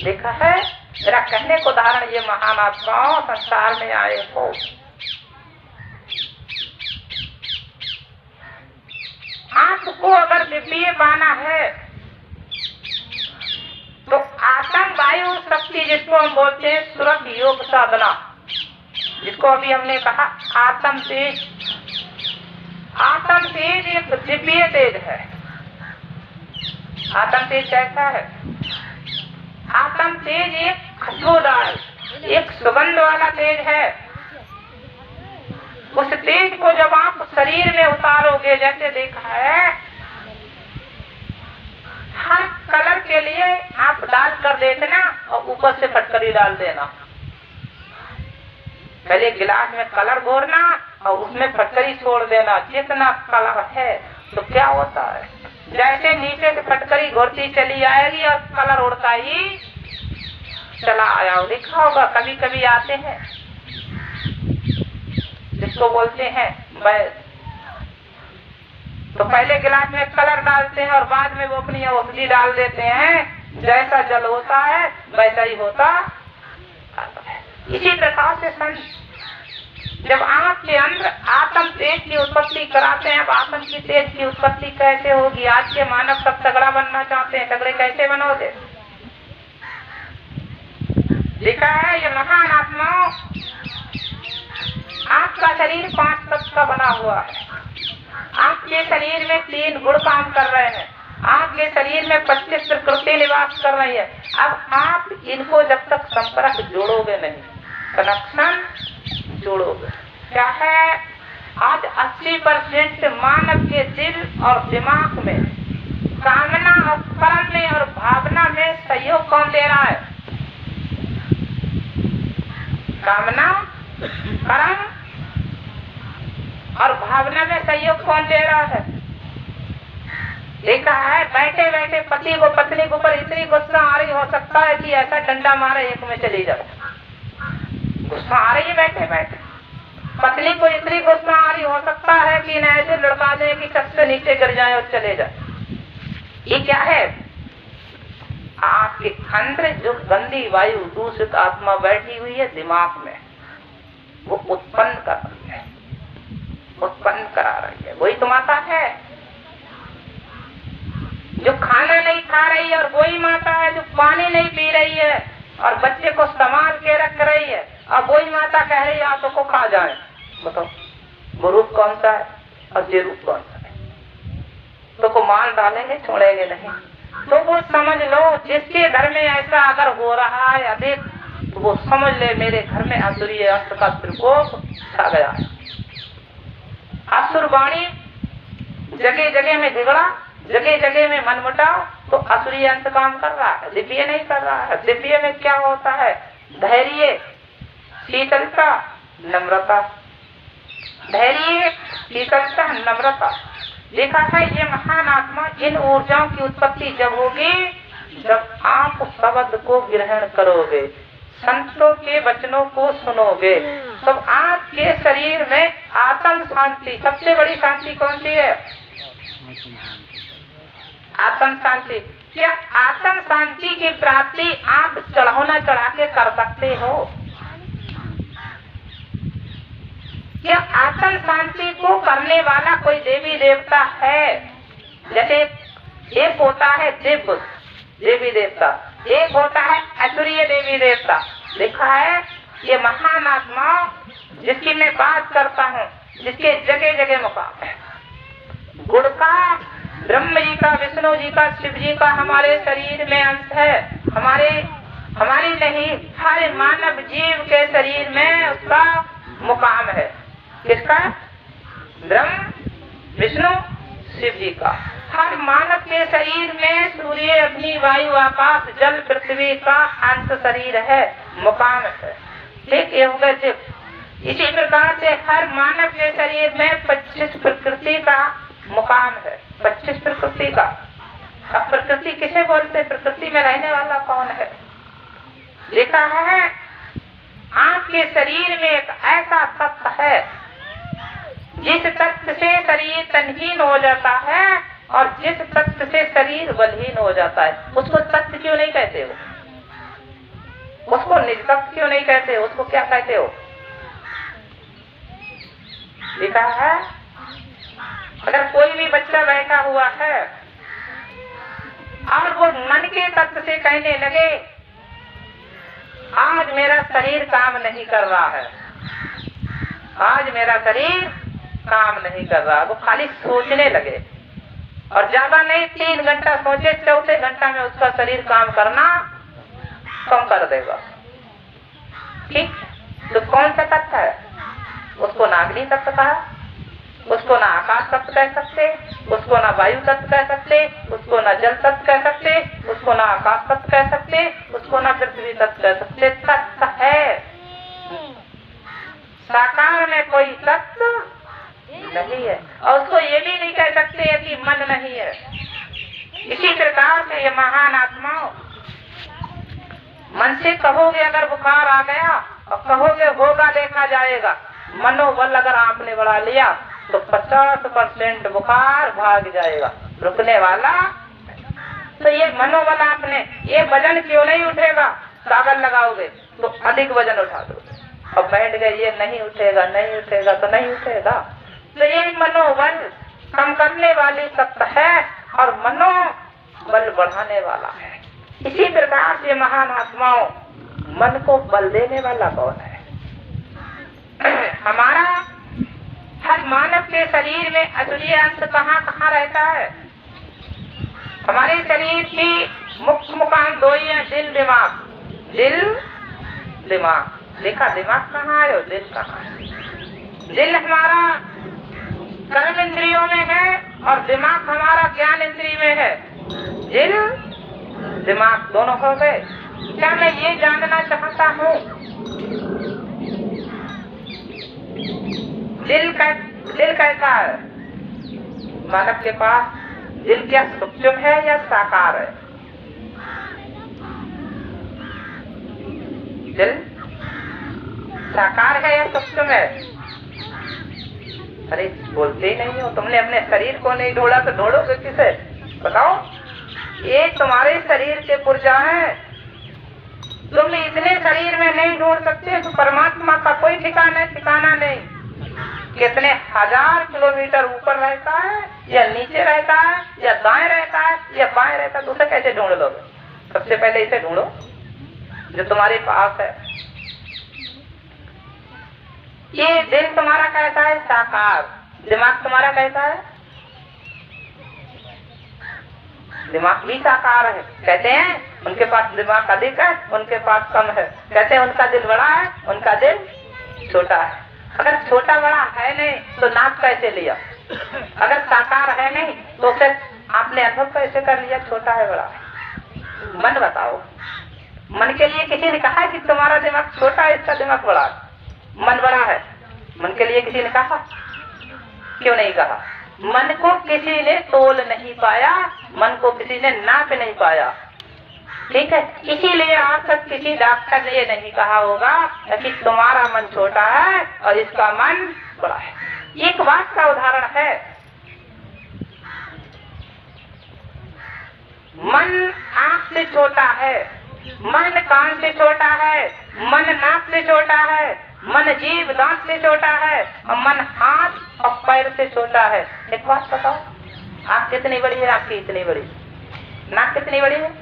देखा है मेरा कहने को उदाहरण, ये महान आत्माओं संसार में आए हो, आपको अगर दिव्य पाना है तो आत्म वायु शक्ति, जिसको हम बोलते हैं सुरत योग साधना, जिसको अभी हमने कहा आत्म तेज। आत्म तेज एक दिव्य तेज है। आत्म तेज कैसा है? आत्म तेज एक खुशबूदार, एक सुगंध वाला तेज है। उस तेज को जब आप शरीर में उतारोगे, जैसे देखा है हर कलर के लिए आप डाल कर देखना और ऊपर से फटकरी डाल देना। पहले गिलास में कलर घोरना और उसमें फटकरी छोड़ देना। जितना कलर है तो क्या होता है, जैसे नीचे से फटकरी घोरती चली आएगी और कलर उड़ता ही चला आया। देखा होगा कभी कभी आते हैं जिसको बोलते हैं बैल, तो पहले गिलास में कलर डालते हैं और बाद में वो अपनी औषधि डाल देते हैं। जैसा जल होता है वैसा ही होता है। इसी प्रकार से संत जब आपके अंदर आत्म तेज की उत्पत्ति कराते हैं। अब आत्म की तेज की उत्पत्ति कैसे होगी? आज के मानव सब तगड़ा बनना चाहते हैं, तगड़े कैसे बनोगे? लिखा है ये महान आत्माओं, आपका शरीर 5 तत्व का बना हुआ है। आपके शरीर में 3 गुण काम कर रहे हैं। आपके शरीर में 25 प्रकृति निवास कर रही है। अब आप इनको जब तक संपर्क जोड़ोगे नहीं, कनेक्शन जोड़ोगे, क्या है आज 80% मानव के दिल और दिमाग में, कामना और कर्म में और भावना में सहयोग कौन दे रहा है? कामना, कर्म और भावना में सहयोग कौन दे रहा है? देखा है बैठे बैठे पति को पत्नी के ऊपर इतनी गुस्सा आ रही, हो सकता है कि ऐसा डंडा मारे एक में चली जाए। गुस्सा आ रही है बैठे बैठे, पत्नी को इतनी गुस्सा आ रही, हो सकता है कि न ऐसे लड़का दे कि छत से नीचे गिर जाए और चले जाए। ये क्या है? आपके अंदर जो गंदी वायु दूषित आत्मा बैठी हुई है दिमाग में, वो उत्पन्न कर रही है, उत्पन्न करा रही है। वही तो माता है जो खाना नहीं खा रही है, और वही माता है जो पानी नहीं पी रही है और बच्चे को संभाल के रख रही है, और वही माता कह रही है आप को खा जाए। बताओ वो रूप कौन सा है और ये रूप कौन सा है? तो को मार डालेंगे, छोड़ेंगे नहीं। तो वो समझ लो जिसके घर में ऐसा अगर हो रहा है अधिक, तो वो समझ ले मेरे घर में असुरी अंश का प्रकोप छा गया है। असुर वाणी जगह जगह में झगड़ा, जगह जगह में मनमुटाव, तो असुरी अंश काम कर रहा है, दिव्य नहीं कर रहा है। दिव्य में क्या होता है? धैर्य, शीतलता, नम्रता। धैर्य, शीतलता, नम्रता। देखा है ये महान आत्मा, इन ऊर्जाओं की उत्पत्ति जब होगी जब आप शब्द को ग्रहण करोगे, संतों के वचनों को सुनोगे, तब आपके शरीर में आत्म शांति, सबसे बड़ी शांति कौन सी है? आत्म शांति। क्या आत्म शांति की प्राप्ति आप चढ़ौना चढ़ा के कर सकते हो? क्या आत्म शांति को करने वाला कोई देवी देवता है? जैसे एक होता है दिव्य देवी देवता, एक होता है असुरीय देवी देवता। देखा है ये महान आत्मा जिसकी मैं बात करता हूँ, जिसके जगह जगह मुकाम है, गुण का, ब्रह्म जी का, विष्णु जी का, शिव जी का हमारे शरीर में अंश है। हमारी नहीं, हर मानव जीव के शरीर में उसका मुकाम है। किसका? ब्रह्म, विष्णु, शिव जी का। हर मानव के शरीर में सूर्य, अग्नि, वायु, आकाश, जल, पृथ्वी का अंश शरीर है, मुकाम है। ठीक ये हो गए। इसी प्रकार से हर मानव के शरीर में 25 प्रकृति का मुकाम है, 25 प्रकृति का। अब प्रकृति किसे बोलते हैं? प्रकृति में रहने वाला कौन है? देखा है आपके शरीर में एक ऐसा तत्व है जिस तत्व से शरीर तनहीन हो जाता है और जिस तत्व से शरीर बलहीन हो जाता है। उसको तत्व क्यों नहीं कहते हो? उसको निज तत्व क्यों नहीं कहते? उसको क्या कहते हो? लिखा है, अगर कोई भी बच्चा बैठा हुआ है और वो मन के तत्व से कहने लगे आज मेरा शरीर काम नहीं कर रहा है, आज मेरा शरीर काम नहीं कर रहा, वो खाली सोचने लगे और ज्यादा नहीं 3 घंटा सोचे, चौथे घंटा में उसका शरीर काम करना कम कर देगा। ठीक, तो कौन सा तत्व है? उसको ना अग्नि तत्व कहा, उसको ना आकाश तत्व कह सकते, उसको ना वायु तत्व कह सकते, उसको ना जल तत्व कह सकते, उसको ना आकाश तत्व कह सकते, उसको ना पृथ्वी तत्व कह सकते। तत्व है, साकार में कोई तत्व नहीं है। और उसको ये भी नहीं कह सकते कि मन नहीं है। इसी प्रकार से ये महान आत्माओं, मन से कहोगे अगर बुखार आ गया और कहोगे होगा देखा जाएगा, मनोबल अगर आपने बढ़ा लिया तो 50% बुखार भाग जाएगा, रुकने वाला। तो ये मनोबल आपने, ये वजन क्यों नहीं उठेगा? सागर लगाओगे तो अधिक वजन उठा दो और बैठ गए ये नहीं उठेगा, नहीं उठेगा तो नहीं उठेगा। तो ये मनोबल कम करने वाली तत्व है और मनोबल बढ़ाने वाला है। इसी प्रकार से महान आत्माओं, मन को बल देने वाला कौन है? हमारा हर मानव के शरीर में असुरीय अंश कहाँ कहाँ रहता है? हमारे शरीर की मुख्य मुकाम 2 ही है, दिल दिमाग। दिल दिमाग, देखा दिमाग कहाँ है और दिल कहाँ है? दिल हमारा कर्म इंद्रियों में है और दिमाग हमारा ज्ञान इंद्रिय में है। दिल दिमाग दोनों हो गए। क्या मैं ये जानना चाहता हूँ, दिल कैसा है? मानव के पास दिल क्या सूक्ष्म है या साकार है? दिल साकार है या सूक्ष्म है? अरे बोलते ही नहीं हो, तुमने अपने शरीर को नहीं ढूंढा तो ढूंढोगे किसे? बताओ, ये तुम्हारे शरीर के पुर्जा है। तुम इतने शरीर में नहीं ढूंढ सकते तो परमात्मा का कोई ठिकाना नहीं। कितने हजार किलोमीटर ऊपर रहता है या नीचे रहता है या दाएं रहता है या बाएं रहता है, तो उसे कैसे ढूंढ लोगे? सबसे पहले इसे ढूंढो जो तुम्हारे पास है। ये दिल तुम्हारा कैसा है? साकार। दिमाग तुम्हारा कैसा है? दिमाग भी साकार है। कहते हैं उनके पास दिमाग अधिक है, उनके पास कम है। कहते हैं उनका दिल बड़ा है, उनका दिल छोटा है। अगर छोटा बड़ा है नहीं तो नाप कैसे लिया? अगर साकार है नहीं तो फिर आपने अनुभव कैसे कर लिया छोटा है बड़ा है? मन बताओ, मन के लिए किसी ने कहा कि तुम्हारा दिमाग छोटा है, इसका दिमाग बड़ा है? मन बड़ा है, मन के लिए किसी ने कहा? क्यों नहीं कहा? मन को किसी ने तोल नहीं पाया, मन को किसी ने नाप नहीं पाया। ठीक है, इसीलिए आज तक किसी डॉक्टर ने ये नहीं कहा होगा कि तुम्हारा मन छोटा है और इसका मन बड़ा है। एक बात का उदाहरण है, मन आंख से छोटा है, मन कान से छोटा है, मन नाक से छोटा है, मन जीभ दांत से छोटा है और मन हाथ और पैर से छोटा है। एक बात बताओ, आंख कितनी बड़ी है? आपकी इतनी बड़ी। नाक कितनी बड़ी है?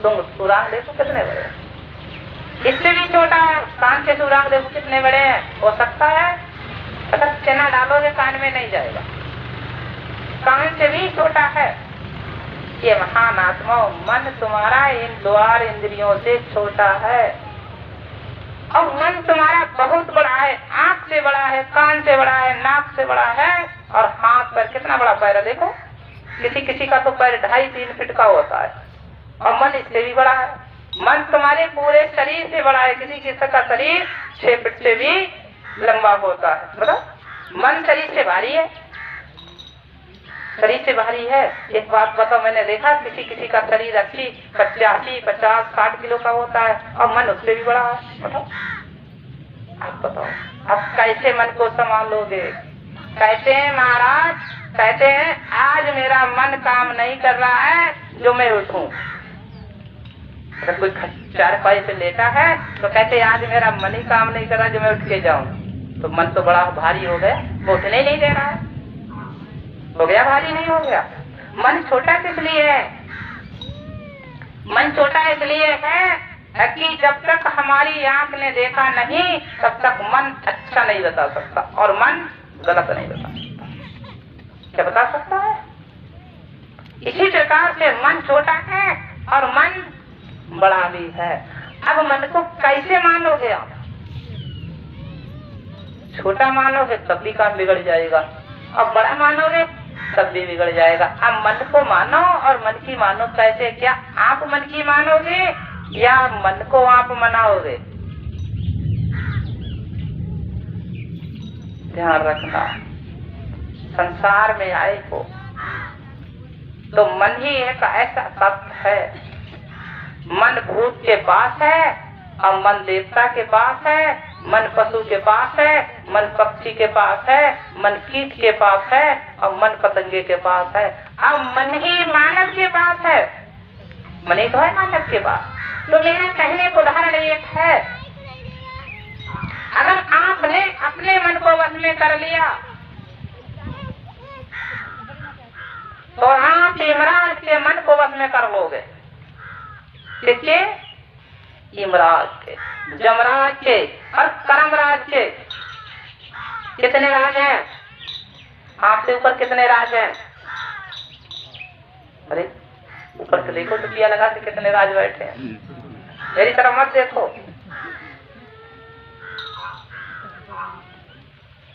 तुम सुरांग देखो कितने बड़े हैं। इससे भी छोटा है। कान के सुरांग देखो कितने बड़े हैं। हो सकता है अगर चना डालोगे कान में नहीं जाएगा। कान से भी छोटा है। ये महान आत्मा मन तुम्हारा इन द्वार इंद्रियों से छोटा है और मन तुम्हारा बहुत बड़ा है। आंख से बड़ा है, कान से बड़ा है, नाक से बड़ा है और हाथ पर कितना बड़ा पैर है देखो। किसी का तो पैर 2.5-3 फीट का होता है और मन इससे भी बड़ा है। मन तुम्हारे पूरे शरीर से बड़ा है। किसी का शरीर 6 फीट से भी लंबा होता है। बताओ, मन शरीर से भारी है, शरीर से भारी है। एक बात बताओ, मैंने देखा किसी का शरीर 80, 85, 50, 60 किलो का होता है और मन उससे भी बड़ा है। बताओ, आप बताओ अब कैसे मन को संभालोगे? कहते हैं महाराज, कहते हैं आज मेरा मन काम नहीं कर रहा है जो मैं उठूं। अगर कोई चारपाई पे लेटा है तो कहते हैं आज मेरा मन ही काम नहीं कर रहा जो मैं उठ के जाऊं। तो मन तो बड़ा भारी हो गया, वो उठने ही नहीं दे रहा है। हो गया भारी, नहीं हो गया? मन छोटा किस लिए है? मन छोटा इसलिए है कि जब तक हमारी आंख ने देखा नहीं तब तक मन अच्छा नहीं बता सकता और मन गलत नहीं बता सकता। क्या बता सकता है? इसी प्रकार से मन छोटा है और मन बड़ा भी है। अब मन को कैसे मानोगे आप? छोटा मानोगे तब भी काम बिगड़ जाएगा और बड़ा मानोगे तब भी बिगड़ जाएगा। अब मन को मानो और मन की मानो कैसे? क्या आप मन की मानोगे या मन को आप मनाओगे? ध्यान रखना, संसार में आए हो तो मन ही एक ऐसा तत्व है। मन भूत के पास है और मन देवता के पास है, मन पशु के पास है, मन पक्षी के पास है, मन कीट के पास है और मन पतंगे के पास है। अब मन ही मानव के पास है। मन ही तो है मानव के पास। तो मेरे कहने को उदाहरण एक है, अगर आपने अपने मन को वश में कर लिया तो आप यमराज के मन को वश में कर लोगे। किसके? यमराज के, जमराज के और कर्मराज के। कितने राज हैं? आपसे ऊपर कितने राज हैं? अरे ऊपर से देखो तो किया लगा के कितने राज बैठे हैं। मेरी तरफ मत देखो।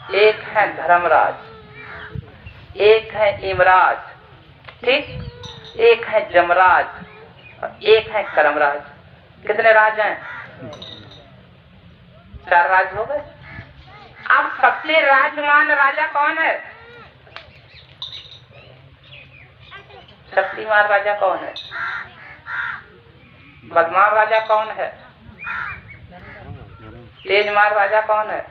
एक है धर्मराज, एक है यमराज, ठीक, एक है जमराज और एक है कर्मराज। कितने राज हैं? 4 राज हो गए। अब सबसे राजमान राजा कौन है? शक्तिमान राजा कौन है? बदमाश राजा कौन है? तेजमान राजा कौन है?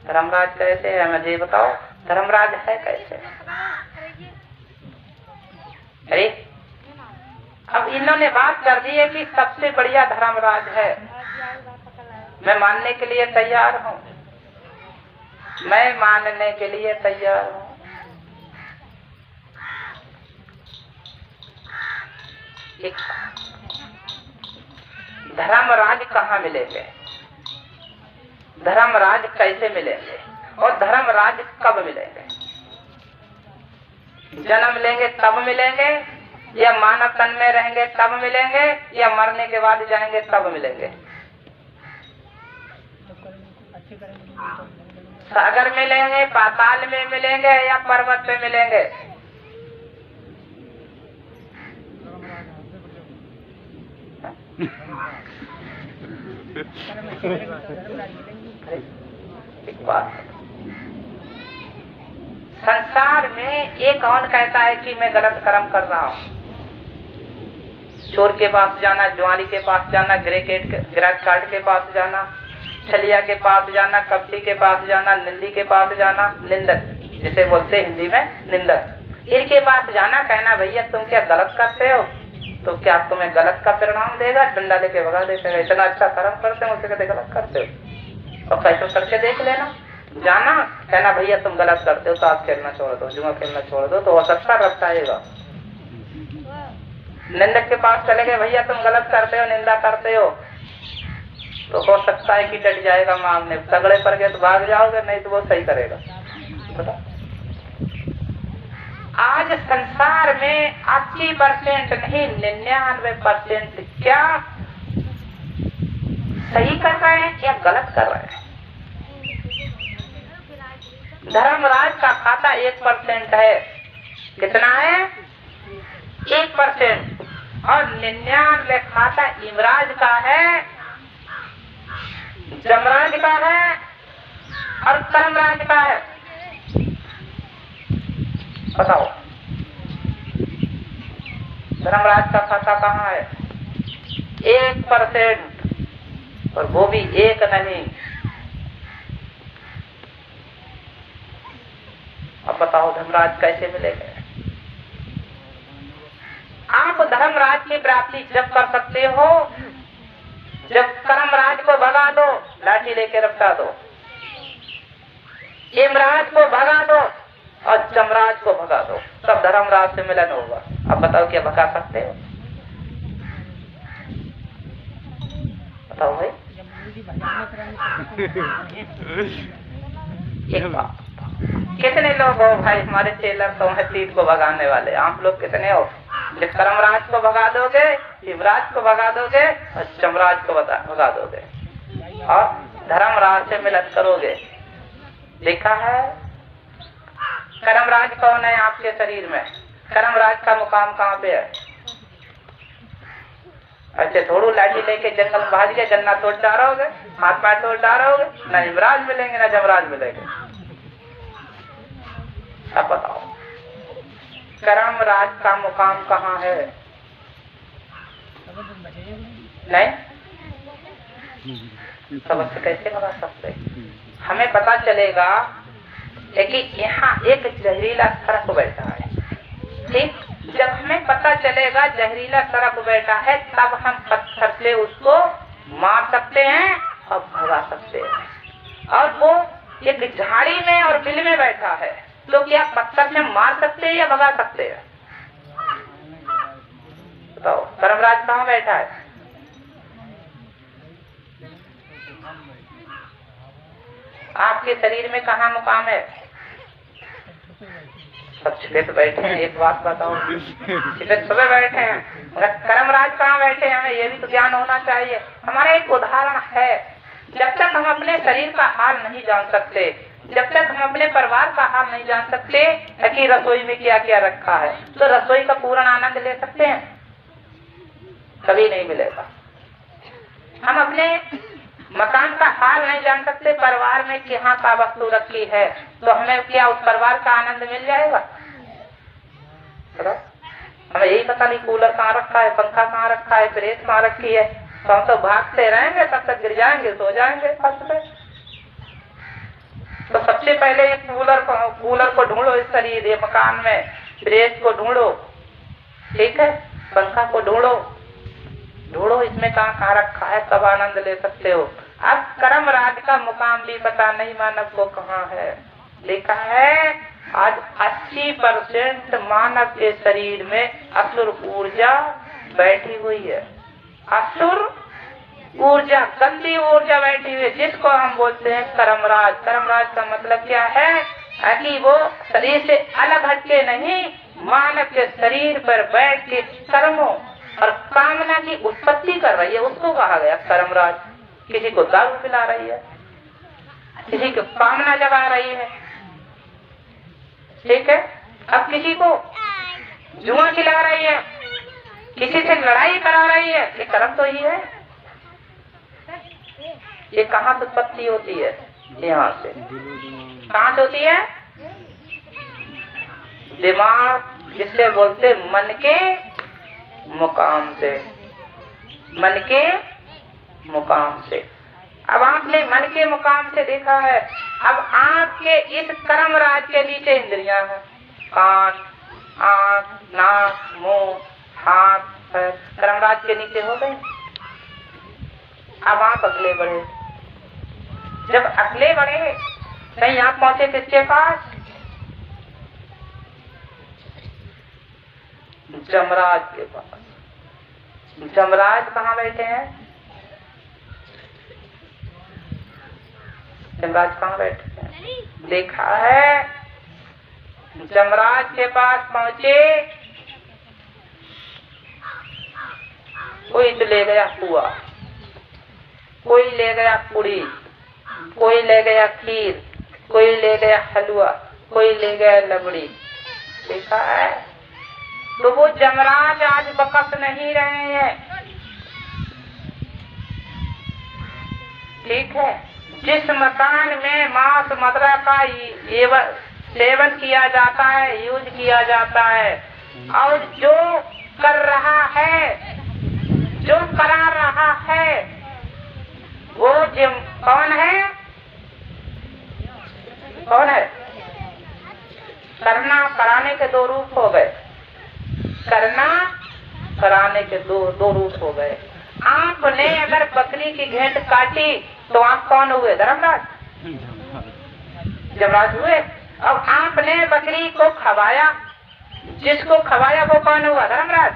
धर्मराज कैसे है? मुझे बताओ, धर्मराज है कैसे? अरे अब इन्होंने बात कर दी है कि सबसे बढ़िया धर्मराज है। मैं मानने के लिए तैयार हूँ, मैं मानने के लिए तैयार हूँ। धर्मराज कहाँ मिलेंगे? धर्मराज कैसे मिलेंगे और धर्मराज कब मिलेंगे? जन्म लेंगे तब मिलेंगे या मानव तन में रहेंगे तब मिलेंगे या मरने के बाद जाएंगे तब मिलेंगे? सागर मिलेंगे, पाताल में मिलेंगे या पर्वत पे मिलेंगे? एक बात, संसार में ये कौन कहता है कि मैं गलत कर्म कर रहा हूँ? चोर के पास जाना, ज्वारी के पास जाना, ग्रेट कार्ड के पास जाना, छलिया के पास जाना, कपटी के पास जाना, निंदी के पास जाना, निंदक जिसे बोलते हिंदी में निंदक, इनके पास जाना, कहना भैया तुम क्या गलत करते हो? तो क्या तुम्हें गलत का परिणाम देगा? डंडा लेके भगा देते हैं। इतना अच्छा कर्म करते हैं, उसे कहते गलत करते हो और कैसे करके देख लेना। जाना, कहना भैया तुम गलत करते हो तो आप खेलना छोड़ दो, जुआ खेलना छोड़ दो, तो हो सकता रखता आएगा। निंदक के पास चले गए, भैया तुम गलत करते हो, निंदा करते हो, तो हो सकता है कि डट जाएगा मामले। तगड़े पर गए तो भाग जाओगे, नहीं तो वो सही करेगा। बता, आज संसार में 80% नहीं 99% क्या सही कर रहे हैं या गलत कर रहे हैं? धर्मराज का खाता 1% है। कितना है? 1%। और 99 खाता यमराज का है, जमराज का है और कर्मराज का है। बताओ, धर्मराज का खाता कहाँ है? 1%, और वो भी एक नहीं अब बताओ धर्मराज कैसे मिलेंगे? आप धर्मराज की प्राप्ति जब कर सकते हो जब कर्मराज को भगा दो, लाठी लेके रपटा दो, यमराज को भगा दो और जमराज को भगा दो, तब धर्मराज से मिलन होगा। अब बताओ क्या भगा सकते हो? बताओ भाई। एक बात, कितने लोग हो भाई हमारे चेलर तो हैं तीर को भगाने वाले? आप लोग कितने हो? जब कर्मराज को भगा दोगे, यमराज को भगा दोगे और जमराज को भगा दोगे और धर्मराज से मिलन करोगे। देखा है कर्मराज कौन है आपके शरीर में? कर्मराज का मुकाम कहाँ पे है? अच्छा थोड़ू लाठी लेके जंगल में भाग गए, गन्ना तोड़ डालोगे, हाथ पैर तोड़ डालोगे, न यमराज मिलेंगे न जमराज मिलेंगे। अब बताओ कर्मराज का मुकाम कहाँ है? नहीं सबसे कैसे भगा सकते? हमें पता चलेगा कि यहाँ एक जहरीला सर्प बैठा है। ठीक, जब हमें पता चलेगा जहरीला सर्प बैठा है तब हम पत्थर से उसको मार सकते हैं और भगा सकते हैं। और वो एक झाड़ी में और बिल में बैठा है, तो क्या पत्थर से मार सकते हैं या भगा सकते हैं? बताओ धर्मराज कहाँ बैठा है? आपके शरीर में कहाँ मुकाम है? सब छिपे बैठे हैं। एक बात बताओ, छिपे सुबह बैठे हैं मगर कर्मराज कहाँ बैठे हैं? हमें ये भी तो ज्ञान होना चाहिए। हमारा एक उदाहरण है, जब तक हम अपने शरीर का हाल नहीं जान सकते, जब तक हम अपने परिवार का हाल नहीं जान सकते कि रसोई में क्या क्या रखा है, तो रसोई का पूर्ण आनंद ले सकते हैं? कभी नहीं मिलेगा। हम अपने मकान का हाल नहीं जान सकते, परिवार में क्या का वस्तु रखी है, तो हमें क्या उस परिवार का आनंद मिल जाएगा? हमें यही पता नहीं कूलर कहाँ रखा है, पंखा कहाँ रखा है, प्रेस कहाँ रखी है, तो हम तो भागते रहेंगे, तब तक गिर जाएंगे, सो जाएंगे फर्श पे। तो सबसे पहले कूलर को ढूंढो इस शरीर ये मकान में, प्रेस को ढूंढो, ठीक है, पंखा को ढूंढो, इसमें कहाँ रखा है, तब आनंद ले सकते हो। अब कर्मराज का मुकाम भी पता नहीं मानव को कहाँ है। लिखा है आज 80% मानव के शरीर में असुर ऊर्जा बैठी हुई है। असुर ऊर्जा, गंदी ऊर्जा बैठी हुई है, जिसको हम बोलते हैं कर्मराज। कर्मराज का मतलब क्या है? कि वो शरीर से अलग हटके नहीं, मानव के शरीर पर बैठ के कर्मों और कामना की उत्पत्ति कर रही है, उसको कहा गया कर्मराज। किसी को दारू पिला रही है, किसी को कामना जगा रही है, ठीक है, अब किसी को जुआ खिला रही है, किसी से लड़ाई करा रही है, ये कर्म तो ही है। ये कहाँ से उत्पत्ति होती है? यहाँ से। कहाँ से होती है? दिमाग, जिससे बोलते मन के मुकाम से, मन के मुकाम से। अब आपने मन के मुकाम से देखा है, अब आपके इस कर्मराज के नीचे इंद्रियां हैं, कान, आँख, नाक, मुंह, हाथ, पैर, कर्मराज के नीचे हो गए। अब आप अगले बढ़े, जब अगले बढ़े कहीं आप पहुंचे किसके पास? जमराज के पास। जमराज कहाँ बैठे हैं? जमराज कहाँ बैठे हैं? देखा है जमराज के पास पहुंचे, कोई तो ले गया पुआ, कोई ले गया पूड़ी, कोई ले गया खीर, कोई ले गया हलवा, कोई ले गया लबड़ी। देखा है? तो वो जमराज आज बकस नहीं रहे हैं, ठीक है। जिस मकान में मांस मदिरा का सेवन किया जाता है, यूज किया जाता है, और जो कर रहा है, जो करा रहा है, वो कौन है? कौन है? के दो रूप हो गए, करना कराने के दो रूप हो गए। आपने अगर बकरी की घेंट काटी तो आप कौन हुए? धर्मराज, जमराज हुए। अब आपने बकरी को खवाया, जिसको खवाया वो कौन हुआ? धर्मराज।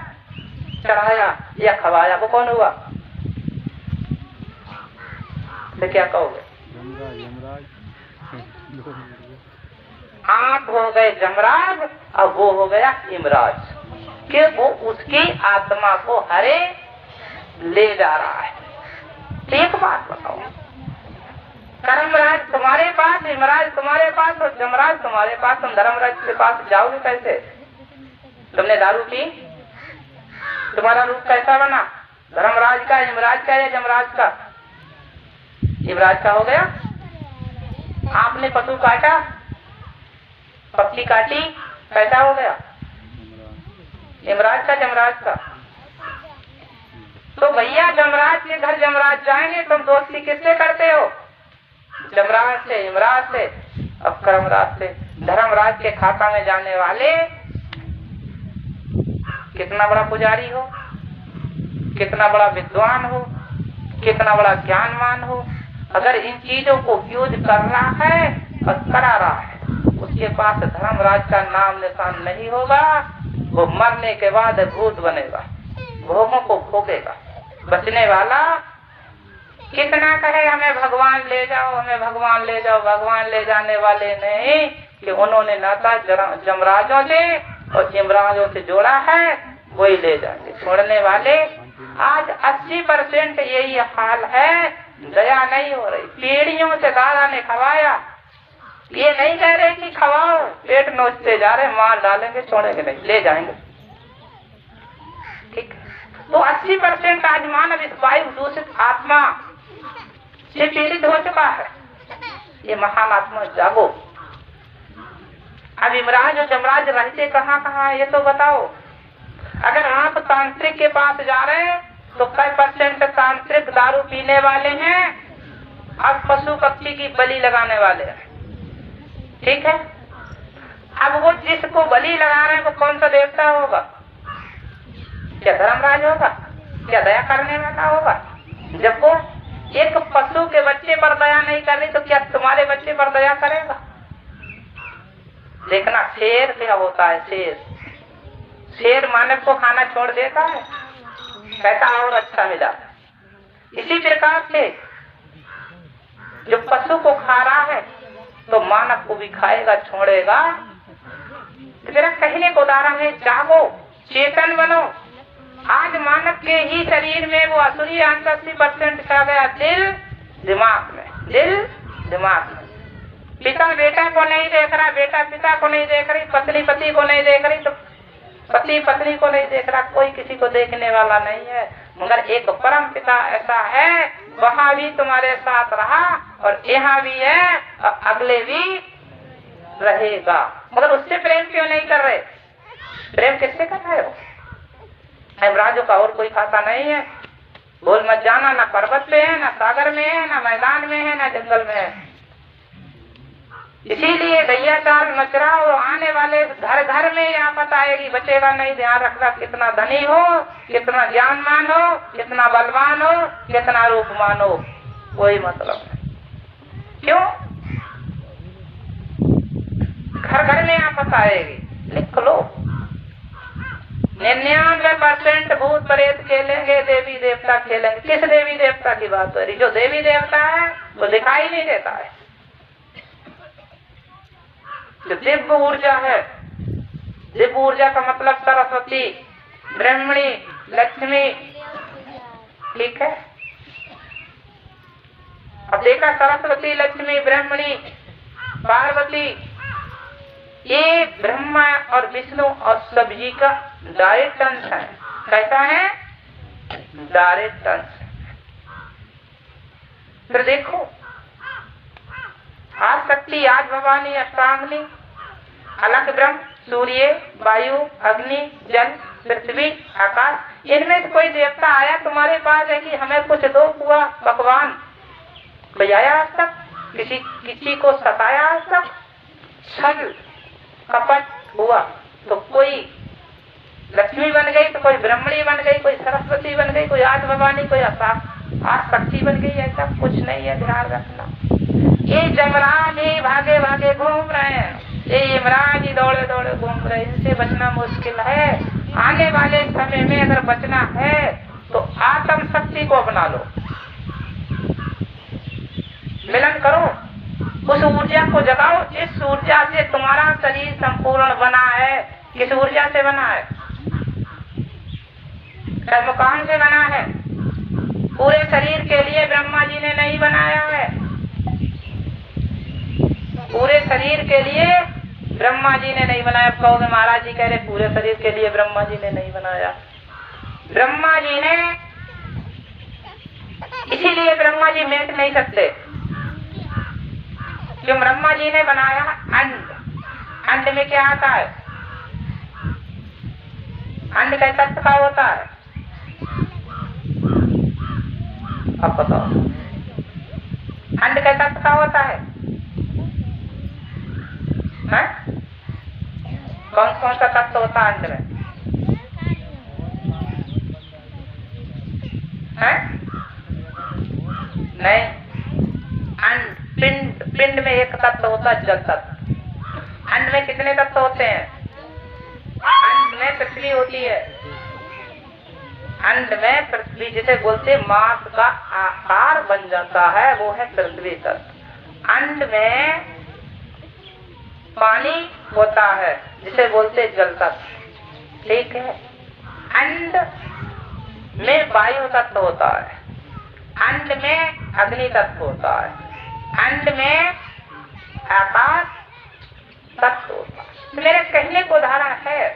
चढ़ाया या खवाया वो कौन हुआ? तो क्या कहोगे? आप हो गए जमराज और वो हो गया यमराज, कि वो उसकी आत्मा को हरे ले जा रहा है। एक बात बताओ, कर्मराज तुम्हारे पास, यमराज तुम्हारे पास और जमराज तुम्हारे पास, तुम धर्मराज के पास जाओगे कैसे? तुमने दारू पी, तुम्हारा रूप कैसा बना? धर्मराज का, यमराज का या जमराज का? यमराज का हो गया। आपने पशु काटा, पक्षी काटी, कैसा हो गया? यमराज का, जमराज का। तो भैया जमराज के घर जमराज जाएंगे, तुम दोस्ती किससे करते हो? जमराज से, यमराज से, अब कर्मराज से। धर्मराज के खाता में जाने वाले कितना बड़ा पुजारी हो, कितना बड़ा विद्वान हो, कितना बड़ा ज्ञानवान हो, अगर इन चीजों को यूज कर रहा है और करा रहा है, उसके पास धर्मराज का नाम निशान नहीं होगा, वो मरने के बाद भूत बनेगा, भोगों को भोगेगा। बचने वाला कितना कहे हमें भगवान ले जाओ, हमें भगवान ले जाओ, भगवान ले जाने वाले नहीं, कि उन्होंने नाता जमराजों से और यमराजों से जोड़ा है, वही ले जाएंगे। छोड़ने वाले आज 80% यही हाल है, दया नहीं हो रही। पीढ़ियों से दादा ने खवाया, ये नहीं कह रहे कि खवाओ, पेट नोचते जा रहे, मार डालेंगे, छोड़ेंगे नहीं, ले जाएंगे। ठीक, तो 80% आज मानव इस वायु दूषित आत्मा से पीड़ित हो चुका है। ये महान आत्मा जागो। अब यमराज और जमराज रहते कहाँ कहाँ, ये तो बताओ। अगर आप तांत्रिक के पास जा रहे हैं तो कई % तांत्रिक दारू पीने वाले हैं और पशु पक्षी की बलि लगाने वाले हैं। ठीक है, अब वो जिसको बलि लगा रहे हैं वो कौन सा देवता होगा? क्या धर्मराज होगा? क्या दया करने वाला होगा? जब वो एक पशु के बच्चे पर दया नहीं कर रही तो क्या तुम्हारे बच्चे पर दया करेगा? देखना शेर क्या होता है। शेर मानव को खाना छोड़ देता है, कहता और अच्छा मिला। इसी प्रकार से जो पशु को खा रहा है तो मानव को भी खाएगा, छोड़ेगा। तो मेरा कहने को उदाहरण है, जागो, चेतन बनो। आज मानव के ही शरीर में वो असुरी अंश 80% छा गया, दिल दिमाग में। पिता बेटा को नहीं देख रहा, बेटा पिता को नहीं देख रही, पत्नी पति को नहीं देख रही, तो पति पत्नी को नहीं देख रहा, कोई किसी को देखने वाला नहीं है। मगर एक परम पिता ऐसा है, वहाँ भी तुम्हारे साथ रहा और यहाँ भी है और अगले भी रहेगा। मगर उससे प्रेम क्यों नहीं कर रहे? प्रेम किससे कर रहे हो? यमराजों का और कोई खाता नहीं है। बोल मत जाना, ना पर्वत पे है, ना सागर में है, ना मैदान में है, ना जंगल में है। इसीलिए गैया चाल मचरा और आने वाले घर घर में यहाँ पता आएगी, बचेगा नहीं। ध्यान रखना, कितना धनी हो, कितना ज्ञानमान हो, कितना बलवान हो, कितना रूपमान हो, कोई मतलब नहीं। क्यों? घर घर में यहाँ पता आएगी। लिख लो, 99% भूत प्रेत खेलेंगे, देवी देवता खेलेंगे। किस देवी देवता की बात हो रही? जो देवी देवता है वो दिखाई नहीं देता है। जो दिव्य ऊर्जा है, दिव्य ऊर्जा का मतलब सरस्वती, ब्रह्मणी, लक्ष्मी। ठीक है, अब देखा सरस्वती, लक्ष्मी, ब्रह्मणी, पार्वती, ये ब्रह्मा और विष्णु और सब जी का डायरेक्ट अंश है। कैसा है? डायरेक्ट अंश। फिर देखो, आज शक्ति, आज भवानी, अष्टांगनी, अलग ब्रह्म, सूर्य, वायु, अग्नि, जल, पृथ्वी, आकाश, इनमें से कोई देवता आया तुम्हारे पास है कि हमें कुछ दो हुआ? भगवान कोई आया आज तक? किसी को सताया आज तक? छल कपट हुआ? तो कोई लक्ष्मी बन गई, तो कोई ब्रह्मणी बन गई, कोई सरस्वती बन गई, कोई आद भवानी, कोई शक्ति बन गई, ऐसा कुछ नहीं है, ध्यान रखना। ये जमराज ही भागे भागे घूम रहे हैं, ये यमराज ही दौड़े दौड़े घूम रहे हैं, इनसे बचना मुश्किल है। आने वाले समय में अगर बचना है तो आत्म शक्ति को अपना लो, मिलन करो, उस ऊर्जा को जगाओ। जिस ऊर्जा से तुम्हारा शरीर संपूर्ण बना है, किस ऊर्जा से बना है? कर्मकांड से बना है। पूरे शरीर के लिए ब्रह्मा जी ने नहीं बनाया है, पूरे शरीर के लिए ब्रह्मा जी ने नहीं बनाया। कहोगे महाराज जी कह रहे पूरे शरीर के लिए ब्रह्मा जी ने नहीं बनाया। ब्रह्मा जी ने, इसीलिए ब्रह्मा जी मेट नहीं सकते, क्यों? ब्रह्मा जी ने बनाया अंड। अंड में क्या आता है? अंड का तत्व क्या होता है? अब बताओ, अंड का तत्व क्या होता है? कौन कौन सा तत्व होता है अंड में? है? नहीं, अंड पिंड में एक तत्व होता है, जल तत्व। अंड में कितने तत्व होते हैं? अंड में पृथ्वी होती है। अंड में पृथ्वी, जिसे बोलते मांस का आकार बन जाता है, वो है पृथ्वी तत्व। अंड में पानी होता है, जिसे बोलते जल तत्व। ठीक है। अंड में वायु तत्व होता है, अंड में अग्नि तत्व होता है, अंड में आकाश तत्व होता है। तो मेरे कहने को उदाहरण है,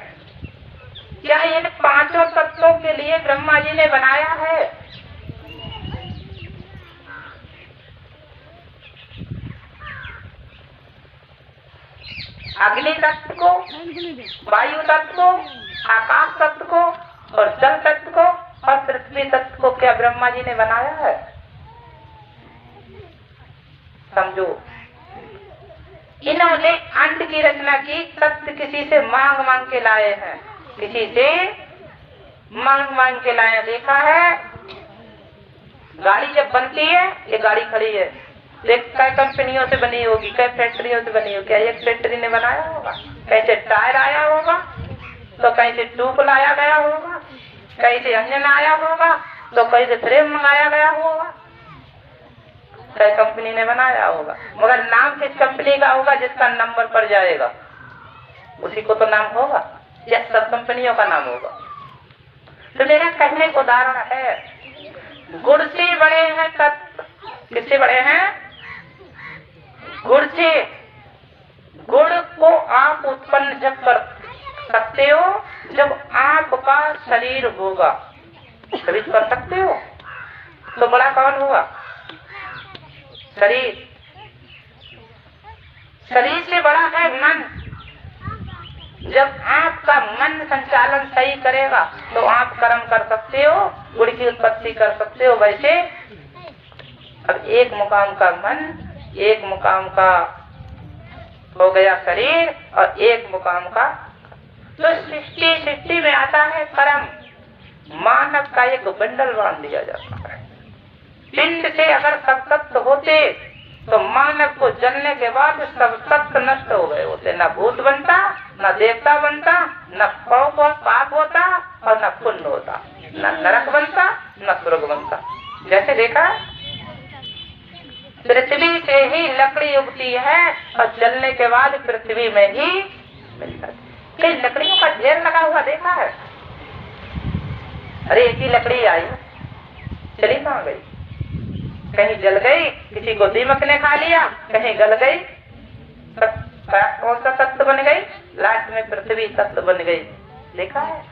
क्या इन पांचों तत्वों के लिए ब्रह्मा जी ने बनाया है? अग्नि तत्व को, वायु तत्व को, आकाश तत्व को और जल तत्व को और पृथ्वी तत्व को क्या ब्रह्मा जी ने बनाया है? समझो, इन्होंने अंड की रचना की, तत्व किसी से मांग मांग के लाए हैं, किसी से मांग मांग के लाए। देखा है गाड़ी जब बनती है, ये गाड़ी खड़ी है, कई कंपनियों से बनी होगी, कई फैक्ट्रियों से बनी होगी। क्या एक फैक्ट्री ने बनाया होगा? कहीं से टायर आया होगा, तो कहीं से ट्यूब लाया गया होगा, कहीं से इंजन आया होगा, तो कहीं से फ्रेम मंगाया गया होगा, कई कंपनी ने बनाया होगा। मगर नाम किस कंपनी का होगा? जिसका नंबर पड़ जाएगा उसी को तो नाम होगा, या सब कंपनियों का नाम होगा? तो मेरा कहने को उदाहरण है, गुड़ से बड़े हैं तत्व। किससे बड़े हैं? गुड़ से। गुड़ को आप उत्पन्न जब कर सकते हो जब आपका शरीर होगा, तभी कर सकते हो। तो बड़ा कौन हुआ? शरीर। शरीर से बड़ा है मन। जब आपका मन संचालन सही करेगा तो आप कर्म कर सकते हो, गुड़ की उत्पत्ति कर सकते हो। वैसे अब एक मुकाम का मन, एक मुकाम का हो गया शरीर और एक मुकाम का, तो सृष्टि में आता है कर्म। मानव का एक बंडल बांध दिया जाता है। पिंड से अगर सब तत्व होते तो मानव को जलने के बाद सब तत्व नष्ट हो गए होते। न भूत बनता, न देवता बनता, न पाप होता और न पुण्य होता, न नरक बनता न स्वर्ग बनता। जैसे देखा, पृथ्वी से ही लकड़ी उगती है और जलने के बाद पृथ्वी में ही मिलता है। कई लकड़ियों का ढेर लगा हुआ देखा है? अरे एक ही लकड़ी आई, चली कहाँ गई? कहीं जल गई, किसी को दीमक ने खा लिया, कहीं गल गई। कौन सा तत्व बन गई? लास्ट में पृथ्वी तत्व बन गई। देखा है?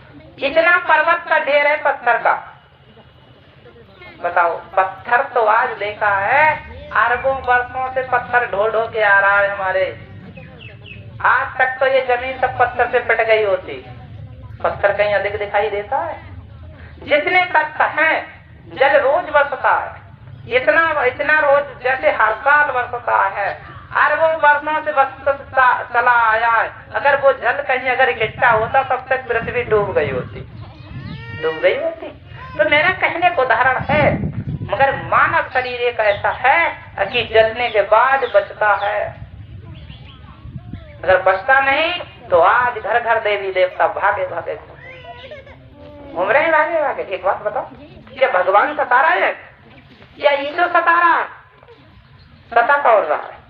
इतना पर्वत का ढेर है पत्थर का। बताओ, पत्थर तो आज देखा है अरबों वर्षों से पत्थर ढो ढो के आ रहा है हमारे। आज तक तो ये जमीन सब पत्थर से पिट गई होती, पत्थर कहीं अधिक दिखाई देता है। जितने तत्व हैं, जल रोज बरसता है, इतना रोज, जैसे हर साल बरसता है, अरबों वर्षों से बसता चला आया है। अगर वो जल कहीं अगर इकट्ठा होता तब तक पृथ्वी डूब गई होती। तो मेरा कहने को उदाहरण है, मगर मानव शरीर एक ऐसा है कि जलने के बाद बचता है। अगर बचता नहीं तो आज घर घर देवी देवता भागे भागे घूम रहे हैं, भागे भागे। एक बात बताओ, क्या भगवान सता रहा है या ईश्वर सता रहा है? सता कौन रहा है?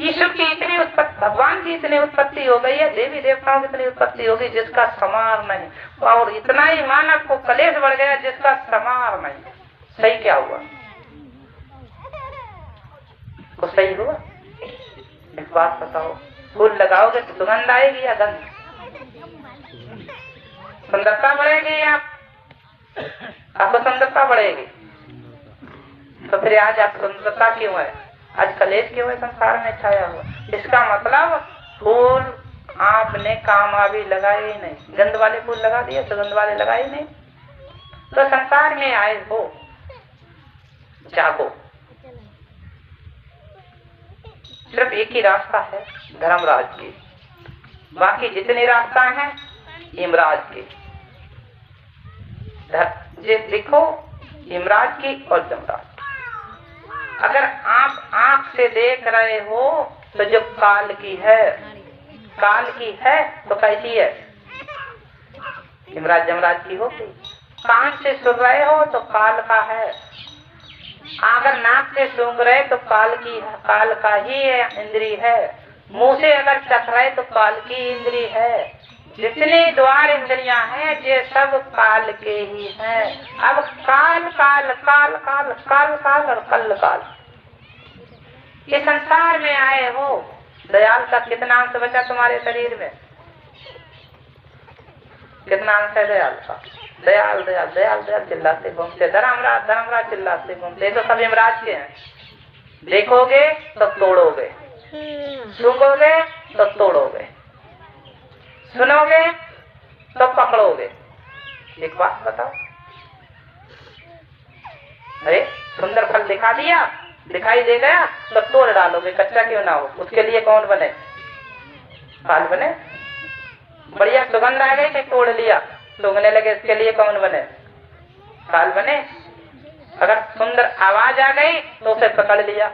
ईश्वर की इतनी उत्पत्ति, भगवान की इतनी उत्पत्ति हो गई है, देवी देवताओं की इतनी उत्पत्ति हो गई जिसका समार नहीं, और इतना ही मानव को कलेश बढ़ गया जिसका समार नहीं। सही क्या हुआ? तो सही हुआ? एक बात बताओ, फूल लगाओगे तो सुगंध आएगी या गंध? सुंदरता बढ़ेगी या आपको सुंदरता बढ़ेगी? तो फिर आज आप सुंदरता क्यों है? आज कलेश क्यों है संसार में छाया हुआ? इसका मतलब फूल आपने कामयाबी लगाए ही नहीं, गंध वाले फूल लगा दिए, सुगंध वाले लगाए ही नहीं। तो संसार में आए हो, जागो। सिर्फ एक ही रास्ता है धर्मराज की, बाकी जितने रास्ता हैं यमराज की। ये देखो, यमराज की और जमराज। अगर आप आंख से देख रहे हो तो जो काल की है, काल की है तो कैसी है? यमराज जमराज की होगी। कान से सुन रहे हो तो काल का है, अगर नाक से सूंघ रहे तो काल का ही इंद्री है, मुंह से अगर चख रहे तो काल की इंद्री है। जितने द्वार इंद्रियां हैं ये सब काल के ही हैं। अब काल काल काल काल काल काल और कल काल, ये संसार में आए हो। दयाल का कितना अंश बचा तुम्हारे शरीर में? कितना अंश है दयाल का? दयाल दयाल दयाल दयाल चिल्लाते घूमते, धर्मराज धर्मराज चिल्लाते घूमते। तो सब यमराज के हैं। देखोगे तो तोड़ोगे, सूंघोगे तो तोड़ोगे, सुनोगे तो पकड़ोगे। एक बात बताओ, अरे सुंदर फल दिखा दिया, दिखाई दे गया तो तोड़ डालोगे, कच्चा क्यों ना हो। उसके लिए कौन बने? काल बने। बढ़िया सुगंध आ गई तो तोड़ लिया, सूंघने लगे, इसके लिए कौन बने? काल बने। अगर सुंदर आवाज आ गई तो उसे पकड़ लिया,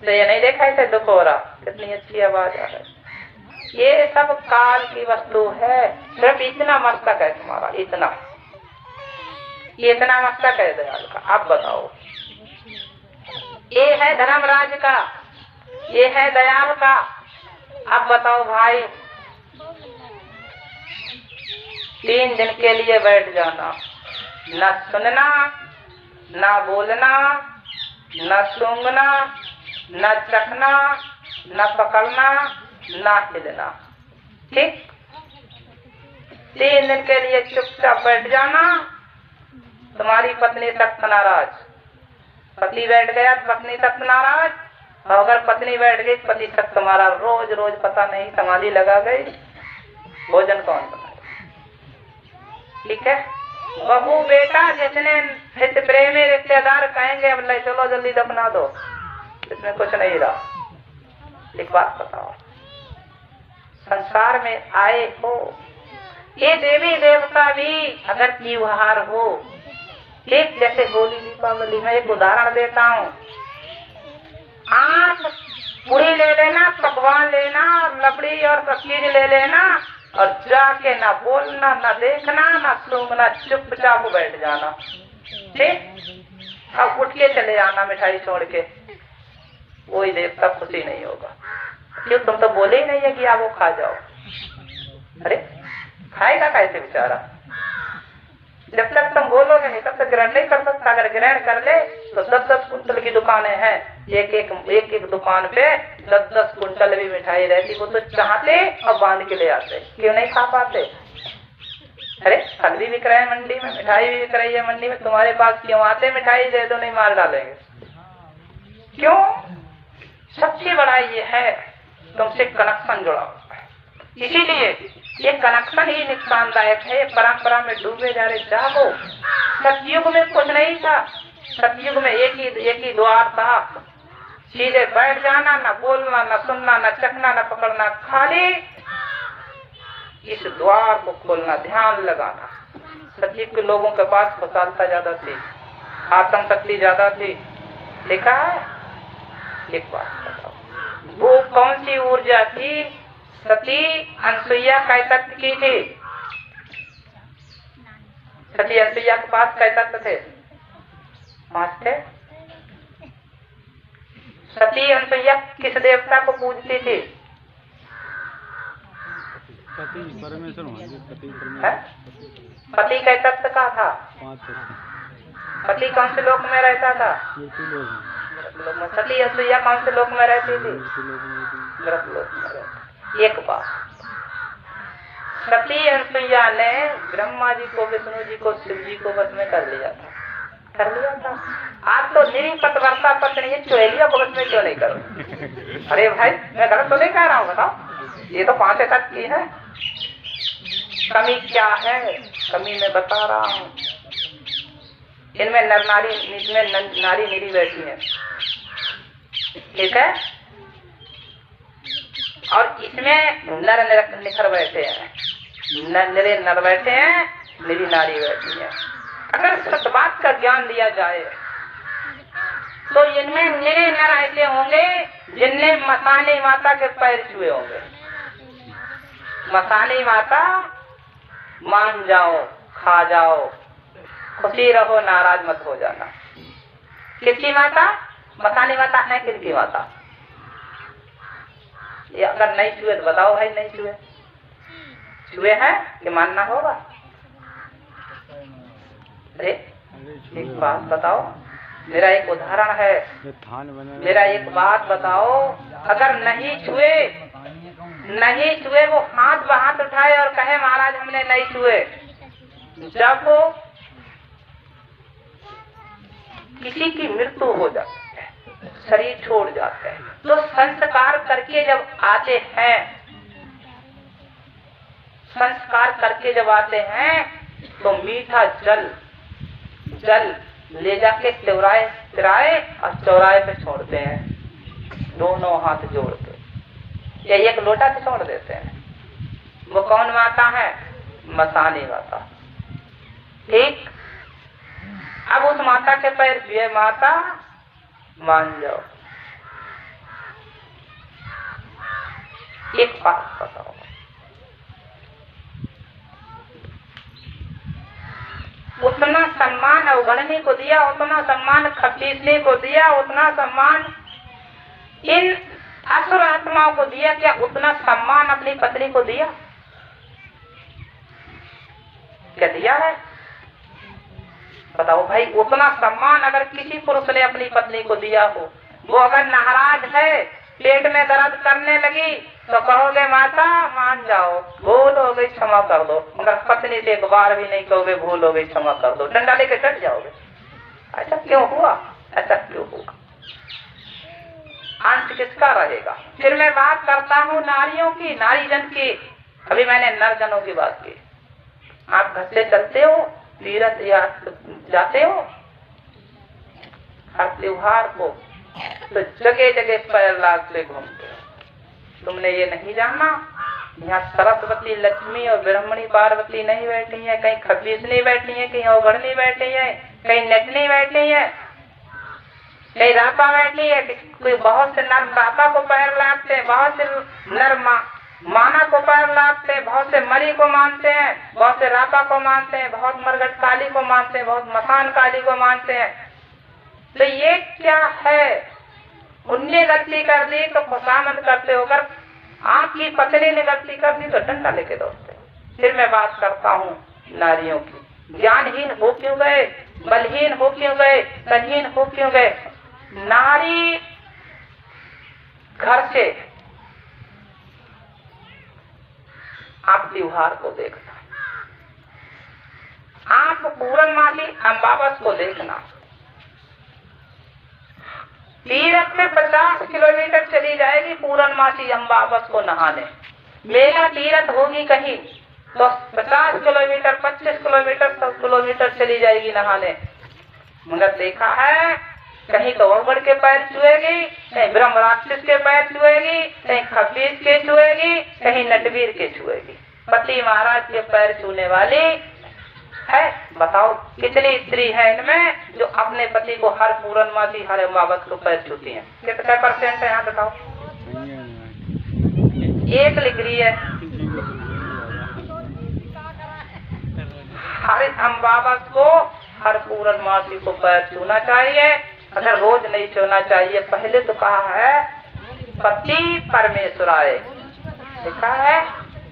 तो ये नहीं देखा इसे दुख हो रहा, कितनी अच्छी आवाज आ रही। ये सब काल की वस्तु है। सिर्फ इतना मस्तक है तुम्हारा, इतना, ये इतना मस्तक है दयाल का। आप बताओ, ये है धर्मराज का, ये है दयाल का। अब बताओ भाई, 3 दिन के लिए बैठ जाना, न सुनना, न बोलना, न सूंघना, न चखना, न पकड़ना, न हिलना। ठीक? 3 दिन के लिए चुपचाप बैठ जाना। तुम्हारी पत्नी सख्त नाराज, पति बैठ गया तो पत्नी सख्त नाराज, और अगर पत्नी बैठ गई पति सख्त तुम्हारा रोज रोज पता नहीं समाधि लगा गई, भोजन कौन बनाए? ठीक है? बहू बेटा जितने हित प्रेमी रिश्तेदार कहेंगे अब ले चलो जल्दी दफना दो, इसमें कुछ नहीं रहा। एक बात बताओ, संसार में आए हो, ये देवी देवता भी अगर त्योहार हो, एक जैसे होली दीपावली में, एक उदाहरण देता हूँ। आप पूरी ले लेना, पकवान लेना, लपड़ी और सब चीज ले लेना, और जाके ना बोलना, ना देखना, ना सूंघना, चुपचाप बैठ जाना। ठीक? अब उठ के चले आना मिठाई छोड़ के, कोई देवता खुशी नहीं होगा। क्यों? तुम तो बोले ही नहीं है कि आप वो खा जाओ। अरे खाएगा कैसे बेचारा? जब तक तुम बोलोगे नहीं तब तक ग्रहण नहीं कर सकता। अगर ग्रहण कर ले तो 10-10 कुंटल की दुकानें हैं, एक दुकान पे 10-10 कुंटल भी मिठाई रहती। वो तो चाहते और बांध के ले आते, क्यों नहीं खा पाते? अरे फल भी बिक रहे हैं मंडी में, मिठाई भी बिक रही है मंडी में, तुम्हारे पास क्यों आते? मिठाई दे दो, नहीं मार डालेंगे। क्यों? सबसे बड़ा ये है तुमसे कनेक्शन जुड़ा हुआ है, इसीलिए ये कनेक्शन ही नुकसानदायक है। परंपरा में डूबे जा रहे। जागो। सतयुग में कुछ नहीं था, सतयुग में एक ही द्वार था, सीधे बैठ जाना, ना बोलना, ना सुनना, ना चखना, ना पकड़ना, खाली इस द्वार को खोलना, ध्यान लगाना। सतयुग के लोगों के पास कुशलता ज्यादा थी, आत्म शक्ति ज्यादा थी। देखा है? एक बात बताओ, वो कौन सी ऊर्जा थी? सती अनसुईया का तत्व की थी। सती अनसुईया के पास कै तत्व थे? 5 थे। सती अनसुईया किस देवता को पूजती थी? पति परमेश्वर। पति कै तत्व का था? 5। पति कौन से लोक में रहता था? सती अनसुईया कौन से लोक में रहती थी? मृत लोक में रहती। एक बात, सती अनसुईया ने ब्रह्मा जी को, विष्णु जी को, शिव जी को वश में कर लिया था। कर लिया था। आप तो निरीपतवर्ता पत्नी है, चुड़ैलिया को वश में क्यों नहीं करो? अरे भाई, मैं गलत तो नहीं कह रहा हूँ, बताओ। ये तो 5 तत्व की है। कमी क्या है? कमी मैं बता रहा हूँ। इनमें नर नारी, इसमें नारी निरी बैठी है, ठीक है, और इसमें नर निखर बैठे हैं, नर बैठे हैं, निरी नारी बैठी है। अगर सत्य बात का ज्ञान दिया जाए तो इनमें निरे नर ऐसे होंगे जिनने मसानी माता के पैर छुए होंगे। मसानी माता, मान जाओ, खा जाओ, खुशी रहो, नाराज मत हो जाना। किसकी माता? मसानी माता है। किसकी माता? ये अगर नहीं छुए तो बताओ भाई, नहीं छुए? छुए हैं कि मानना होगा? अरे एक बात बताओ, मेरा एक उदाहरण है, मेरा एक बात बताओ, अगर नहीं छुए, वो हाथ बहाथ उठाए और कहे महाराज हमने नहीं छुए, जब वो किसी की मृत्यु हो जाती है, शरीर छोड़ जाते हैं, तो संस्कार करके जब आते हैं, संस्कार करके जब आते हैं तो मीठा जल ले जाके तिराए और चौराहे पे छोड़ते हैं, दोनों हाथ जोड़ के, या एक लोटा से छोड़ देते हैं। वो कौन माता है? मसानी माता। ठीक। अब उस माता के पैर छुए, माता मान जाओ। एक बात बताओ, उतना सम्मान अवगणनी को दिया, उतना सम्मान खपीसने को दिया, उतना सम्मान इन असुर आत्माओं को दिया, क्या उतना सम्मान अपनी पत्नी को दिया? क्या दिया है? बताओ भाई, उतना सम्मान अगर किसी पुरुष ने अपनी पत्नी को दिया हो, वो अगर नाराज है, पेट में दर्द करने लगी, तो कहोगे माता मान जाओ, भूल हो गई क्षमा कर दो। मगर पत्नी से एक बार भी नहीं कहोगे भूल हो गई क्षमा कर दो, डंडा लेके डट जाओगे। ऐसा क्यों हुआ? ऐसा क्यों हुआ? अंश किसका रहेगा? फिर मैं बात करता हूँ नारियों की, नारी जन की। अभी मैंने नर जनों की बात की। आप घर से चलते हो, तीर्थ या जाते हो हर त्योहार को, तो जगह जगह पैर लादते घूमते हो। तुमने ये नहीं जाना, यहाँ सरस्वती लक्ष्मी और ब्रह्मणी पार्वती नहीं बैठी है, कहीं खबीसनी बैठी है, कहीं अवगणनी बैठी है, कहीं नटनी बैठी है, कहीं रापा बैठी है। कोई बहुत से नर रापा को पैर लादते हैं, बहुत से नर माना को पैर लादते हैं, बहुत से मरी को मानते हैं, बहुत से रापा को मानते हैं, बहुत मरगट काली को मानते हैं, बहुत मसान काली को मानते हैं। तो ये क्या है? उनने गलती कर दी तो खुशामद करते हो, अगर आपकी पत्नी ने गलती कर दी तो डंडा लेके दौड़ते। फिर मैं बात करता हूँ नारियों की। ज्ञानहीन हो क्यों गए? बलहीन हो क्यों गए? तनहीन हो क्यों गए? नारी घर से आप त्योहार को देखना, आप पूर्णमासी अम्बावस को देखना, तीर्थ में 50 किलोमीटर चली जाएगी पूर्णमासी अम्बावस को नहाने। मेला तीर्थ होगी कहीं तो 50 किलोमीटर, 25 किलोमीटर, 100 किलोमीटर चली जाएगी नहाने। मगर देखा है कहीं तो अवगढ़ के पैर छुएगी, कहीं ब्रह्म राक्षस के पैर छुएगी, कहीं खबीज के छुएगी, कहीं नटवीर के छुएगी। पति महाराज के पैर छूने वाली है। बताओ कितनी स्त्री है इनमें जो अपने पति को हर पूर्णमासी हर अमावस को पैर छूती हैं? कितने परसेंट है यहाँ बताओ? एक लिख रही है। हर अमावस को हर पूर्णमासी को पैर छूना चाहिए, अगर रोज नहीं छूना चाहिए। पहले तो कहा है पति परमेश्वराय, लिखा है,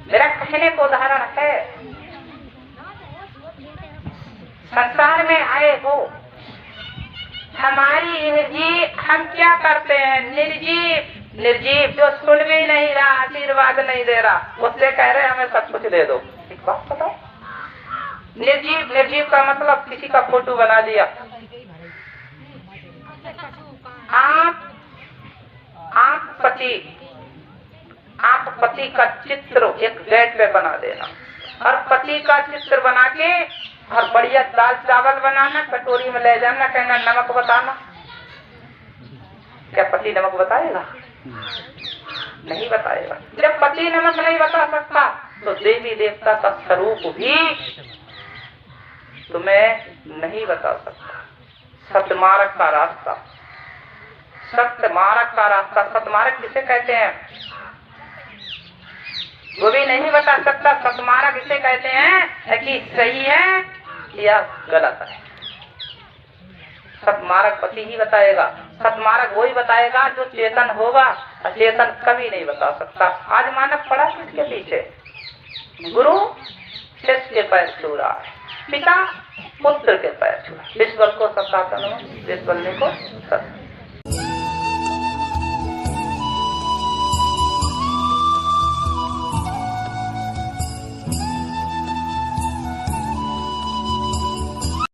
मेरा कहने को उदाहरण है। संसार में आए हो, हमारी निर्जीव, हम क्या करते हैं? निर्जीव, निर्जीव जो सुन भी नहीं रहा, आशीर्वाद नहीं दे रहा, उससे कह रहे हमें सब कुछ दे दो। एक बात बताओ, निर्जीव, निर्जीव का मतलब किसी का फोटो बना दिया। आप पति का चित्र एक गेट पे बना देना, और पति का चित्र बना के और बढ़िया दाल चावल बनाना, कटोरी में ले जाना, कहना नमक बताना। क्या पति नमक बताएगा? नहीं बताएगा। जब पति नमक नहीं बता सकता तो देवी देवता का स्वरूप भी तुम्हें नहीं बता सकता। सतमार्ग का रास्ता, सतमार्ग का रास्ता, सतमार्ग किसे कहते हैं वो भी नहीं बता सकता। सतमार्ग इसे कहते हैं कि सही है या गलत है। सतमार्ग पति ही बताएगा। सतमार्ग वही बताएगा जो चेतन होगा, अचेतन कभी नहीं बता सकता। आज मानव पड़ा किसके पीछे? गुरु शिष्य के पैर छू रहा है, पिता पुत्र के पैर छू रहा है। विश्व को सत्ता, विश्व को सत्ता।